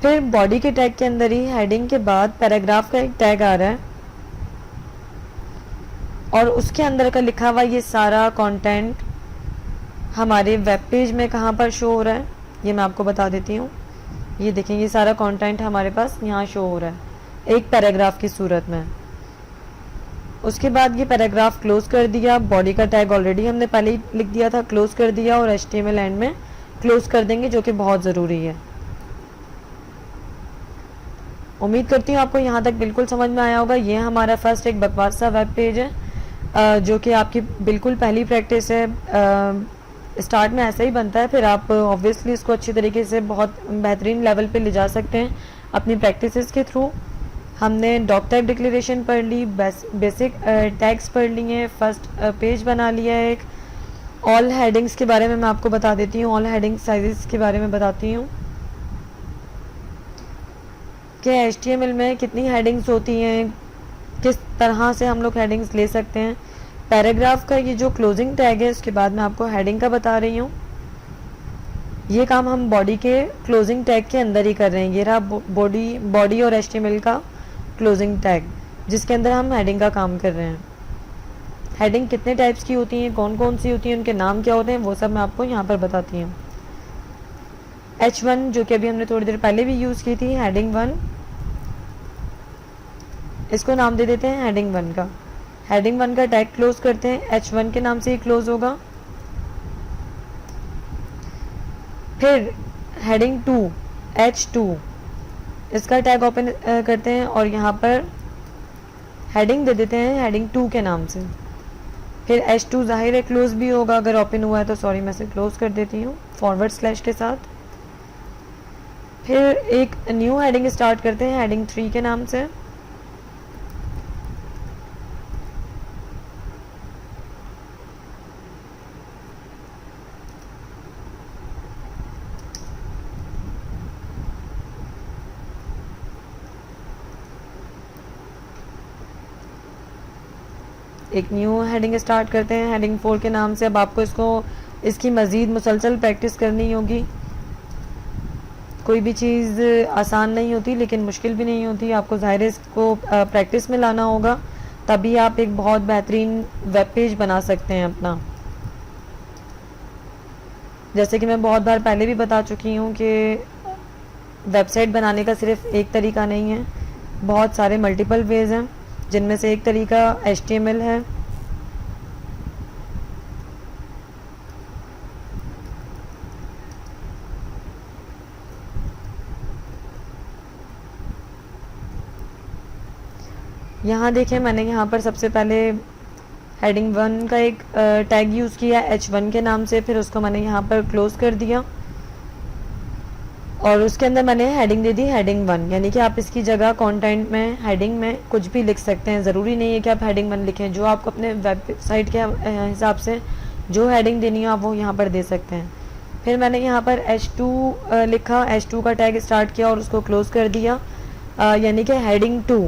A: फिर बॉडी के टैग के अंदर ही हेडिंग के बाद पैराग्राफ का एक टैग आ रहा है और उसके अंदर का लिखा हुआ ये सारा कंटेंट हमारे वेब पेज में कहाँ पर शो हो रहा है, ये मैं आपको बता देती हूँ। ये देखें, ये सारा कंटेंट हमारे पास यहाँ शो हो रहा है एक पैराग्राफ की सूरत में। उसके बाद ये पैराग्राफ क्लोज कर दिया। बॉडी का टैग ऑलरेडी हमने पहले ही लिख दिया था, क्लोज कर दिया, और HTML एंड में क्लोज कर देंगे जो कि बहुत ज़रूरी है। उम्मीद करती हूँ आपको यहाँ तक बिल्कुल समझ में आया होगा। ये हमारा फर्स्ट एक बकवास सा वेब पेज है जो कि आपकी बिल्कुल पहली प्रैक्टिस है। स्टार्ट में ऐसा ही बनता है, फिर आप ऑब्वियसली इसको अच्छी तरीके से बहुत बेहतरीन लेवल पे ले जा सकते हैं अपनी प्रैक्टिसेस के थ्रू। हमने डॉक टाइप डिक्लेरेशन पढ़ ली, बेसिक टैग्स पढ़ लिए, फर्स्ट पेज बना लिया एक। ऑल हेडिंग्स के बारे में मैं आपको बता देती हूँ, ऑल हेडिंग साइजेस के बारे में बताती हूँ कि HTML में कितनी हेडिंग्स होती हैं, किस तरह से हम लोग हेडिंग्स ले सकते हैं। पैराग्राफ का ये जो क्लोजिंग टैग है, उसके बाद मैं आपको हेडिंग का बता रही हूँ। ये काम हम बॉडी के क्लोजिंग टैग के अंदर ही कर रहे हैं। ये रहा बॉडी और HTML का क्लोजिंग टैग, जिसके अंदर हम हेडिंग का काम कर रहे हैं। हेडिंग कितने टाइप्स की होती हैं, कौन कौन सी होती हैं, उनके नाम क्या होते हैं, वो सब मैं आपको यहाँ पर बताती हूँ। H1 जो कि अभी हमने थोड़ी देर पहले भी यूज़ की थी, हेडिंग 1, इसको नाम दे देते हैं हेडिंग 1 का। हेडिंग 1 का टैग क्लोज करते हैं, H1 के नाम से ही क्लोज होगा। फिर हेडिंग 2, H2, इसका टैग ओपन करते हैं और यहाँ पर हेडिंग दे देते हैं हेडिंग 2 के नाम से। फिर H2 जाहिर है क्लोज भी होगा, अगर ओपन हुआ है तो सॉरी मैं इसे क्लोज कर देती हूँ फॉरवर्ड स्लैश के साथ। फिर एक न्यू हेडिंग स्टार्ट करते हैं हेडिंग 3 के नाम से। एक न्यू हेडिंग स्टार्ट करते हैं हेडिंग 4 के नाम से। अब आपको इसकी मज़ीद मुसलसल प्रैक्टिस करनी होगी। कोई भी चीज़ आसान नहीं होती लेकिन मुश्किल भी नहीं होती, आपको ज़ाहिर है इसको प्रैक्टिस में लाना होगा, तभी आप एक बहुत बेहतरीन वेब पेज बना सकते हैं अपना। जैसे कि मैं बहुत बार पहले भी बता चुकी हूँ कि वेबसाइट बनाने का सिर्फ एक तरीका नहीं है, बहुत सारे मल्टीपल वेज हैं, जिनमें से एक तरीका HTML है। यहाँ देखें, मैंने यहाँ पर सबसे पहले हेडिंग 1 का एक टैग यूज़ किया H1 के नाम से, फिर उसको मैंने यहाँ पर क्लोज कर दिया और उसके अंदर मैंने हेडिंग दे दी हेडिंग 1। यानी कि आप इसकी जगह कंटेंट में हेडिंग में कुछ भी लिख सकते हैं, ज़रूरी नहीं है कि आप हेडिंग 1 लिखें। जो आपको अपने वेबसाइट के हिसाब से जो हेडिंग देनी हो आप वो यहाँ पर दे सकते हैं। फिर मैंने यहाँ पर H2 लिखा, H2 का टैग स्टार्ट किया और उसको क्लोज कर दिया, यानी कि हेडिंग 2।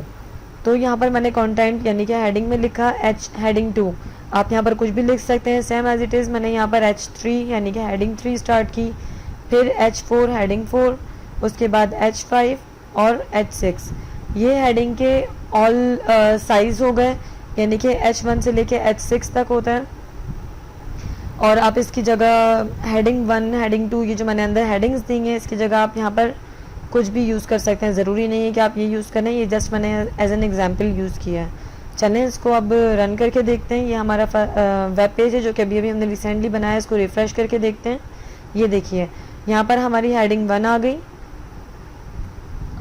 A: तो यहाँ पर मैंने कंटेंट यानी कि हेडिंग में लिखा हेडिंग 2। आप यहाँ पर कुछ भी लिख सकते हैं, सेम एज इट इज़। मैंने यहाँ पर H3 यानी कि हेडिंग 3 स्टार्ट की, फिर H4 हेडिंग 4, उसके बाद H5 और H6। ये हेडिंग के ऑल साइज़ हो गए, यानी कि H1 से लेके H6 तक होता है। और आप इसकी जगह हेडिंग 1 हेडिंग 2 ये जो मैंने अंदर हेडिंग्स दी हैं, इसकी जगह आप यहाँ पर कुछ भी यूज़ कर सकते हैं, ज़रूरी नहीं है कि आप ये यूज़ करें। ये जस्ट मैंने एज एन एग्जांपल यूज़ किया है। चलें इसको अब रन करके देखते हैं। ये हमारा वेब पेज है जो कि अभी हमने रिसेंटली बनाया है। इसको रिफ़्रेश करके देखते हैं। ये देखिए, यहाँ पर हमारी हेडिंग 1 आ गई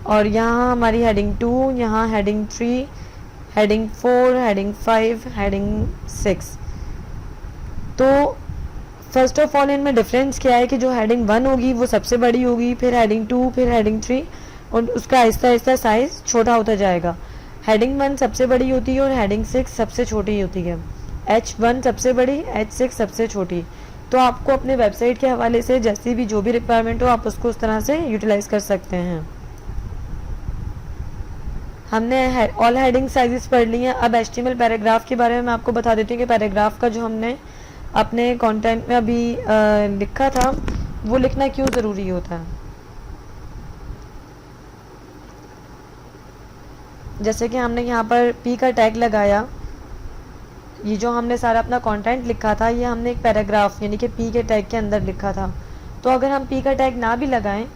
A: और यहाँ हमारी हेडिंग 2, यहाँ हेडिंग 3, हेडिंग 4, हेडिंग 5, हेडिंग 6। तो फर्स्ट ऑफ ऑल इनमें डिफरेंस क्या है कि जो हेडिंग 1 होगी वो सबसे बड़ी होगी, फिर हेडिंग 2, फिर हेडिंग 3, और उसका आहिस्ता आहिस्ता साइज़ छोटा होता जाएगा। हेडिंग 1 सबसे बड़ी होती है और हेडिंग 6 सबसे छोटी होती है। H1 सबसे बड़ी, H6 सबसे छोटी। तो आपको अपने वेबसाइट के हवाले से जैसी भी जो भी रिक्वायरमेंट हो आप उसको उस तरह से यूटिलाइज़ कर सकते हैं। हमने ऑल हेडिंग साइजेस पढ़ ली हैं। अब HTML पैराग्राफ के बारे में मैं आपको बता देती हूँ कि पैराग्राफ का जो हमने अपने कंटेंट में अभी लिखा था वो लिखना क्यों ज़रूरी होता है। जैसे कि हमने यहाँ पर P का टैग लगाया, ये जो हमने सारा अपना कंटेंट लिखा था ये हमने एक पैराग्राफ यानी कि P के टैग के अंदर लिखा था। तो अगर हम P का टैग ना भी लगाएं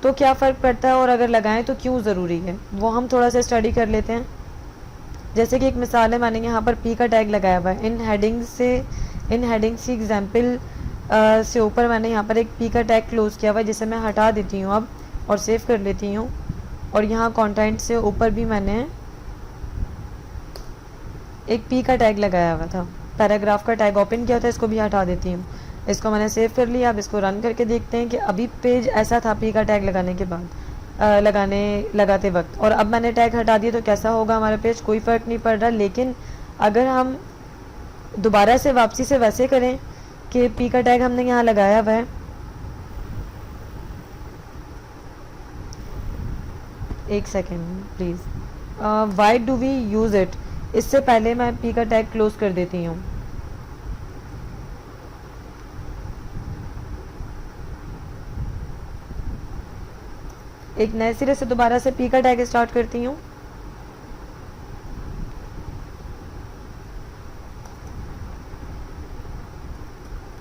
A: तो क्या फ़र्क पड़ता है, और अगर लगाएं तो क्यों ज़रूरी है, वो हम थोड़ा सा स्टडी कर लेते हैं। जैसे कि एक मिसाल है, मैंने यहाँ पर P का टैग लगाया हुआ है। इन हेडिंग्स की एग्जाम्पल से ऊपर मैंने यहाँ पर एक P का टैग क्लोज किया हुआ है, जिसे मैं हटा देती हूँ अब और सेव कर लेती हूँ। और यहाँ कंटेंट से ऊपर भी मैंने एक P का टैग लगाया हुआ था, पैराग्राफ का टैग ओपन किया था, इसको भी हटा देती हूँ। इसको मैंने सेव कर लिया। अब इसको रन करके देखते हैं कि अभी पेज ऐसा था P का टैग लगाने के बाद। लगाते वक्त। और अब मैंने टैग हटा दिया तो कैसा होगा हमारा पेज, कोई फ़र्क नहीं पड़ रहा। लेकिन अगर हम दोबारा से वापसी से वैसे करें कि पी का टैग हमने यहाँ लगाया हुआ है, एक second please, why do we use it, इससे पहले मैं पी का टैग क्लोज कर देती हूँ। एक नए सिरे से दोबारा से पी का टैग स्टार्ट करती हूँ।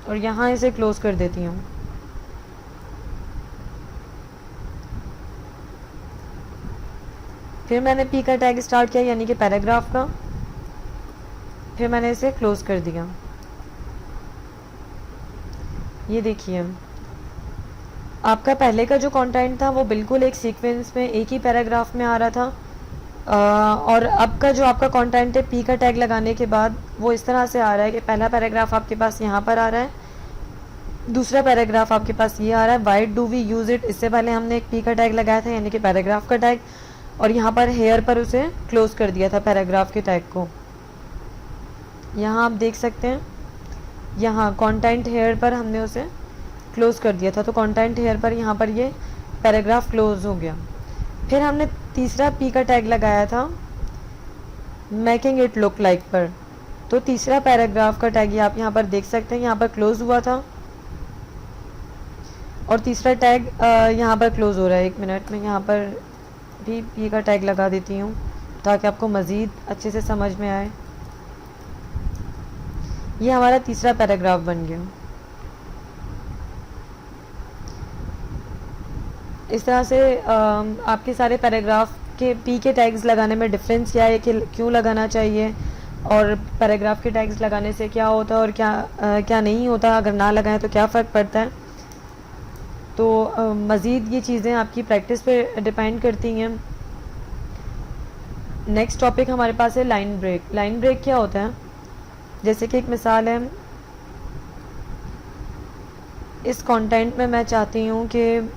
A: और यहाँ इसे क्लोज कर देती हूँ। फिर मैंने पी का टैग स्टार्ट किया यानी कि पैराग्राफ का, फिर मैंने इसे क्लोज कर दिया। ये देखिए आपका पहले का जो कंटेंट था वो बिल्कुल एक सीक्वेंस में एक ही पैराग्राफ में आ रहा था, और अब का जो आपका कंटेंट है पी का टैग लगाने के बाद वो इस तरह से आ रहा है कि पहला पैराग्राफ आपके पास यहाँ पर आ रहा है, दूसरा पैराग्राफ आपके पास ये आ रहा है, why do we use it, इससे पहले हमने एक पी का टैग लगाया था यानी कि पैराग्राफ का टैग, और यहाँ पर हेयर पर उसे क्लोज कर दिया था पैराग्राफ के टैग को। यहाँ आप देख सकते हैं, यहाँ कंटेंट हेयर पर हमने उसे क्लोज कर दिया था, तो कंटेंट हेयर पर यहाँ पर ये पैराग्राफ क्लोज हो गया। फिर हमने तीसरा पी का टैग लगाया था मेकिंग इट लुक लाइक पर, तो तीसरा पैराग्राफ का टैग आप यहाँ पर देख सकते हैं, यहाँ पर क्लोज हुआ था और तीसरा टैग यहाँ पर क्लोज हो रहा है। एक मिनट में यहाँ पर भी पी का टैग लगा देती हूँ ताकि आपको मज़ीद अच्छे से समझ में आए। ये हमारा तीसरा पैराग्राफ बन गया। इस तरह से आपके सारे पैराग्राफ के पी के टैग्स लगाने में डिफरेंस क्या है, कि क्यों लगाना चाहिए, और पैराग्राफ के टैग्स लगाने से क्या होता है और क्या नहीं होता, अगर ना लगाएं तो क्या फ़र्क पड़ता है। तो मज़ीद ये चीज़ें आपकी प्रैक्टिस पे डिपेंड करती हैं। नेक्स्ट टॉपिक हमारे पास है लाइन ब्रेक। लाइन ब्रेक क्या होता है, जैसे कि एक मिसाल है, इस कंटेंट में मैं चाहती हूँ कि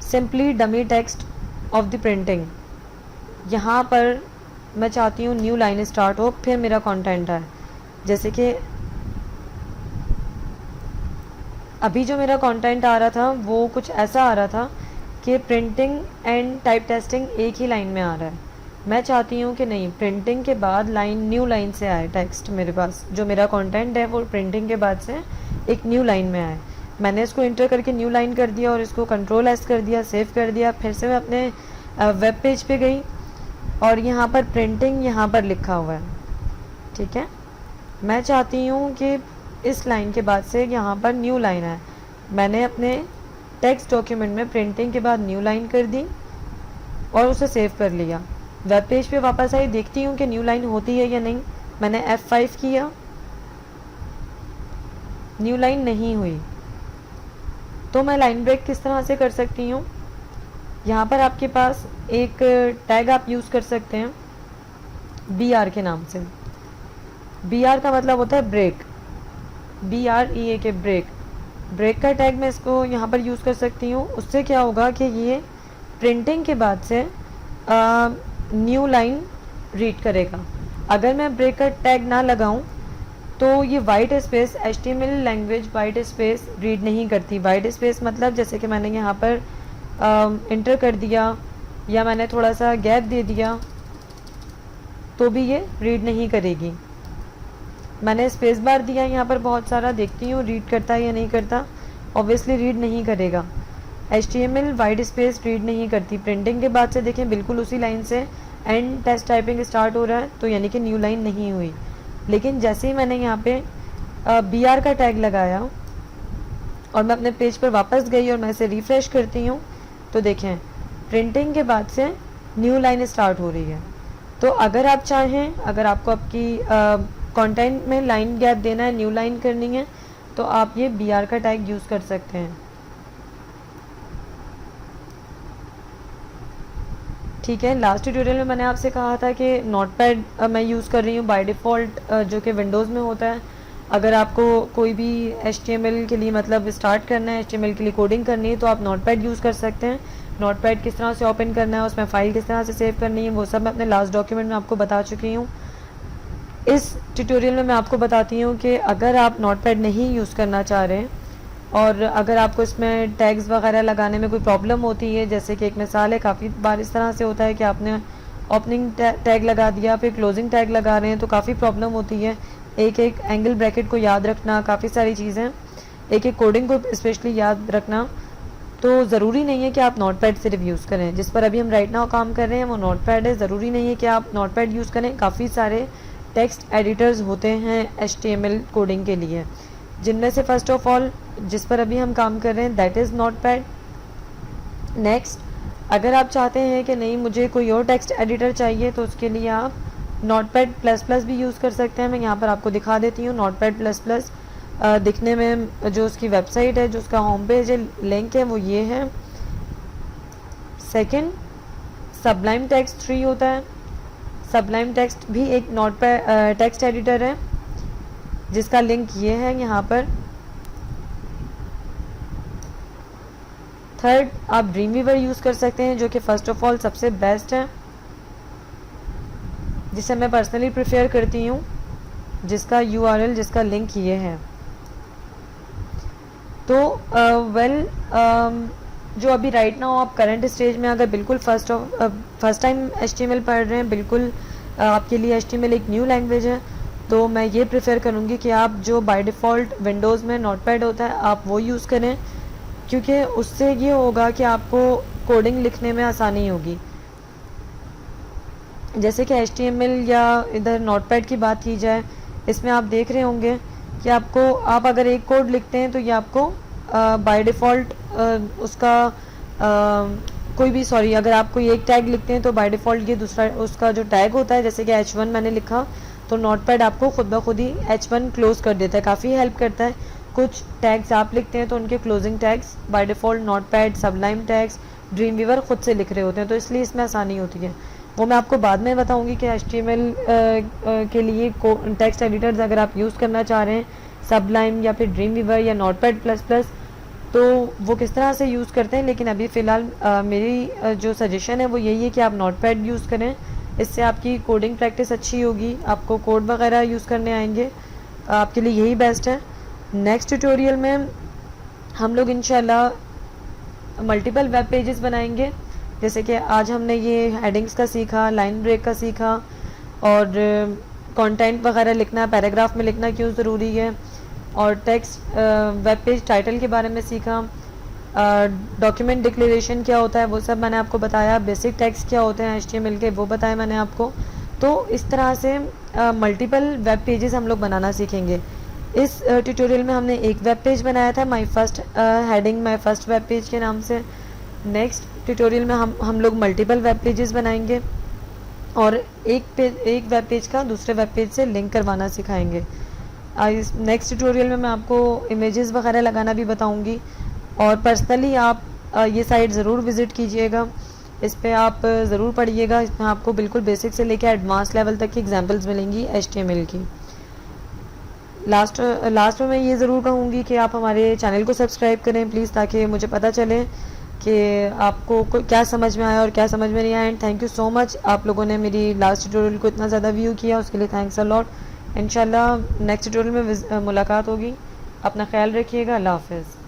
A: simply dummy text of the printing, यहाँ पर मैं चाहती हूँ न्यू लाइन स्टार्ट हो फिर मेरा कंटेंट है। जैसे कि अभी जो मेरा कंटेंट आ रहा था वो कुछ ऐसा आ रहा था कि प्रिंटिंग एंड टाइप टेस्टिंग एक ही लाइन में आ रहा है। मैं चाहती हूँ कि नहीं, प्रिंटिंग के बाद न्यू लाइन से आए टेक्स्ट, मेरे पास जो मेरा कंटेंट है वो प्रिंटिंग के बाद से एक न्यू लाइन में आए। मैंने इसको इंटर करके न्यू लाइन कर दिया और इसको कंट्रोल एस कर दिया, सेव कर दिया। फिर से मैं अपने वेब पेज पे गई और यहाँ पर प्रिंटिंग यहाँ पर लिखा हुआ है, ठीक है। मैं चाहती हूँ कि इस लाइन के बाद से यहाँ पर न्यू लाइन है। मैंने अपने टेक्स्ट डॉक्यूमेंट में प्रिंटिंग के बाद न्यू लाइन कर दी और उसे सेव कर लिया। वेब पेज पे वापस आई, देखती हूँ कि न्यू लाइन होती है या नहीं। मैंने F5 किया, न्यू लाइन नहीं हुई। तो मैं लाइन ब्रेक किस तरह से कर सकती हूँ, यहाँ पर आपके पास एक टैग आप यूज़ कर सकते हैं BR के नाम से। BR का मतलब होता है ब्रेक, BREAK, ब्रेक। ब्रेक का टैग मैं इसको यहाँ पर यूज़ कर सकती हूँ। उससे क्या होगा कि ये प्रिंटिंग के बाद से न्यू लाइन रीड करेगा। अगर मैं ब्रेक का टैग ना लगाऊं तो ये white space, HTML language white space read नहीं करती। वाइट स्पेस मतलब जैसे कि मैंने यहाँ पर इंटर कर दिया या मैंने थोड़ा सा गैप दे दिया तो भी ये रीड नहीं करेगी। मैंने स्पेस बार दिया यहाँ पर बहुत सारा, देखती हूँ रीड करता है या नहीं करता। ऑब्वियसली रीड नहीं करेगा। HTML वाइट स्पेस रीड नहीं करती। प्रिंटिंग के बाद से देखें बिल्कुल उसी लाइन से एंड टेस्ट टाइपिंग स्टार्ट हो रहा है, तो यानी कि न्यू लाइन नहीं हुई। लेकिन जैसे ही मैंने यहाँ पे BR का टैग लगाया और मैं अपने पेज पर वापस गई और मैं इसे रिफ़्रेश करती हूँ तो देखें प्रिंटिंग के बाद से न्यू लाइन स्टार्ट हो रही है। तो अगर आप चाहें, अगर आपको आपकी कंटेंट में लाइन गैप देना है, न्यू लाइन करनी है, तो आप ये BR का टैग यूज़ कर सकते हैं, ठीक है। लास्ट ट्यूटोरियल में मैंने आपसे कहा था कि नोटपैड मैं यूज़ कर रही हूँ बाय डिफ़ॉल्ट, जो कि विंडोज़ में होता है। अगर आपको कोई भी HTML के लिए मतलब स्टार्ट करना है, HTML के लिए कोडिंग करनी है, तो आप नोटपैड यूज़ कर सकते हैं। नोटपैड किस तरह से ओपन करना है, उसमें फ़ाइल किस तरह से सेव करनी है, वो सब मैं अपने लास्ट डॉक्यूमेंट में आपको बता चुकी हूँ। इस ट्यूटोरियल में मैं आपको बताती हूँ कि अगर आप नोटपैड नहीं यूज़ करना चाह रहे हैं और अगर आपको इसमें टैग्स वगैरह लगाने में कोई प्रॉब्लम होती है, जैसे कि एक मिसाल है, काफ़ी बार इस तरह से होता है कि आपने ओपनिंग टैग लगा दिया, फिर क्लोजिंग टैग लगा रहे हैं, तो काफ़ी प्रॉब्लम होती है। एक एक एंगल ब्रैकेट को याद रखना, काफ़ी सारी चीज़ें, एक एक कोडिंग को स्पेशली याद रखना। तो ज़रूरी नहीं है कि आप नोटपैड सिर्फ यूज़ करें। जिस पर अभी हम राइट नाउ काम कर रहे हैं वो नोटपैड है। ज़रूरी नहीं है कि आप नोटपैड यूज़ करें। काफ़ी सारे टेक्स्ट एडिटर्स होते हैं HTML कोडिंग के लिए, जिनमें से फर्स्ट ऑफ ऑल जिस पर अभी हम काम कर रहे हैं दैट इज़ नोटपैड। नेक्स्ट, अगर आप चाहते हैं कि नहीं मुझे कोई और टेक्स्ट एडिटर चाहिए, तो उसके लिए आप नोटपैड प्लस प्लस भी यूज़ कर सकते हैं। मैं यहाँ पर आपको दिखा देती हूँ। नोटपैड प्लस प्लस दिखने में जो उसकी वेबसाइट है, जो उसका होम पेज है, लिंक है, वो ये है। सेकंड, सबलाइम टेक्स्ट 3 होता है। सबलाइम टेक्स्ट भी एक नोटपैड टेक्स्ट एडिटर है, जिसका लिंक ये है यहाँ पर। थर्ड, आप ड्रीमवीवर यूज़ कर सकते हैं, जो कि फ़र्स्ट ऑफ ऑल सबसे बेस्ट है, जिसे मैं पर्सनली प्रेफर करती हूँ, जिसका URL, जिसका लिंक ये है। तो जो अभी राइट नाउ आप करंट स्टेज में अगर बिल्कुल फर्स्ट टाइम HTML पढ़ रहे हैं, बिल्कुल आपके लिए HTML एक न्यू लैंग्वेज है, तो मैं ये प्रेफर करूँगी कि आप जो बाय डिफ़ॉल्ट विंडोज़ में नोटपैड होता है आप वो यूज़ करें, क्योंकि उससे ये होगा कि आपको कोडिंग लिखने में आसानी होगी। जैसे कि HTML या इधर नोटपैड की बात की जाए, इसमें आप देख रहे होंगे कि आप अगर एक कोड लिखते हैं तो ये आपको बाय डिफ़ॉल्ट उसका अगर आप कोई एक टैग लिखते हैं तो बाय डिफ़ॉल्ट ये दूसरा उसका जो टैग होता है, जैसे कि H1 मैंने लिखा, तो नोटपैड आपको खुद ब खुद ही H1 क्लोज़ कर देता है, काफ़ी हेल्प करता है। कुछ टैग्स आप लिखते हैं तो उनके closing tags by default notepad, Sublime tags, dream weaver खुद से लिख रहे होते हैं, तो इसलिए इसमें आसानी होती है। वो मैं आपको बाद में बताऊंगी कि HTML के लिए टेक्स्ट एडिटर्स अगर आप यूज़ करना चाह रहे हैं, सबलाइम या फिर ड्रीमवीवर या नोटपैड प्लस प्लस, तो वो किस तरह से यूज़ करते हैं। लेकिन अभी फ़िलहाल मेरी जो सजेशन है वो यही है कि आप नोटपैड यूज़ करें, इससे आपकी कोडिंग प्रैक्टिस अच्छी होगी, आपको कोड वगैरह यूज़ करने आएंगे, आपके लिए यही बेस्ट है। नेक्स्ट ट्यूटोरियल में हम लोग इंशाल्लाह मल्टीपल वेब पेजेस बनाएंगे, जैसे कि आज हमने ये हेडिंग्स का सीखा, लाइन ब्रेक का सीखा, और कंटेंट वगैरह लिखना, पैराग्राफ में लिखना क्यों ज़रूरी है, और टेक्स्ट वेब पेज टाइटल के बारे में सीखा, डॉक्यूमेंट डिक्लेरेशन क्या होता है वो सब मैंने आपको बताया, बेसिक टेक्स्ट क्या होते हैं HTML के वो बताया मैंने आपको। तो इस तरह से मल्टीपल वेब पेजेस हम लोग बनाना सीखेंगे। इस ट्यूटोरियल में हमने एक वेब पेज बनाया था, माय फर्स्ट वेब पेज के नाम से। नेक्स्ट ट्यूटोरियल में हम लोग मल्टीपल वेब पेजेस बनाएंगे और एक वेब पेज का दूसरे वेब पेज से लिंक करवाना सिखाएंगे। नेक्स्ट ट्यूटोरियल में मैं आपको इमेजेस वगैरह लगाना भी बताऊंगी, और पर्सनली आप ये साइट ज़रूर विज़िट कीजिएगा, इस पर आप ज़रूर पढ़िएगा। इसमें आपको बिल्कुल बेसिक से लेकर एडवांस लेवल तक की एग्जांपल्स मिलेंगी HTML की। लास्ट में मैं ये ज़रूर कहूँगी कि आप हमारे चैनल को सब्सक्राइब करें प्लीज़, ताकि मुझे पता चले कि आपको क्या समझ में आया और क्या समझ में नहीं आया। And thank you so much, आप लोगों ने मेरी लास्ट ट्यूटोरियल को इतना ज़्यादा व्यू किया, उसके लिए थैंक्स अ लॉट। इंशाल्लाह नेक्स्ट ट्यूटोरियल में मुलाकात होगी। अपना ख्याल रखिएगा। अल्लाह हाफ़िज़।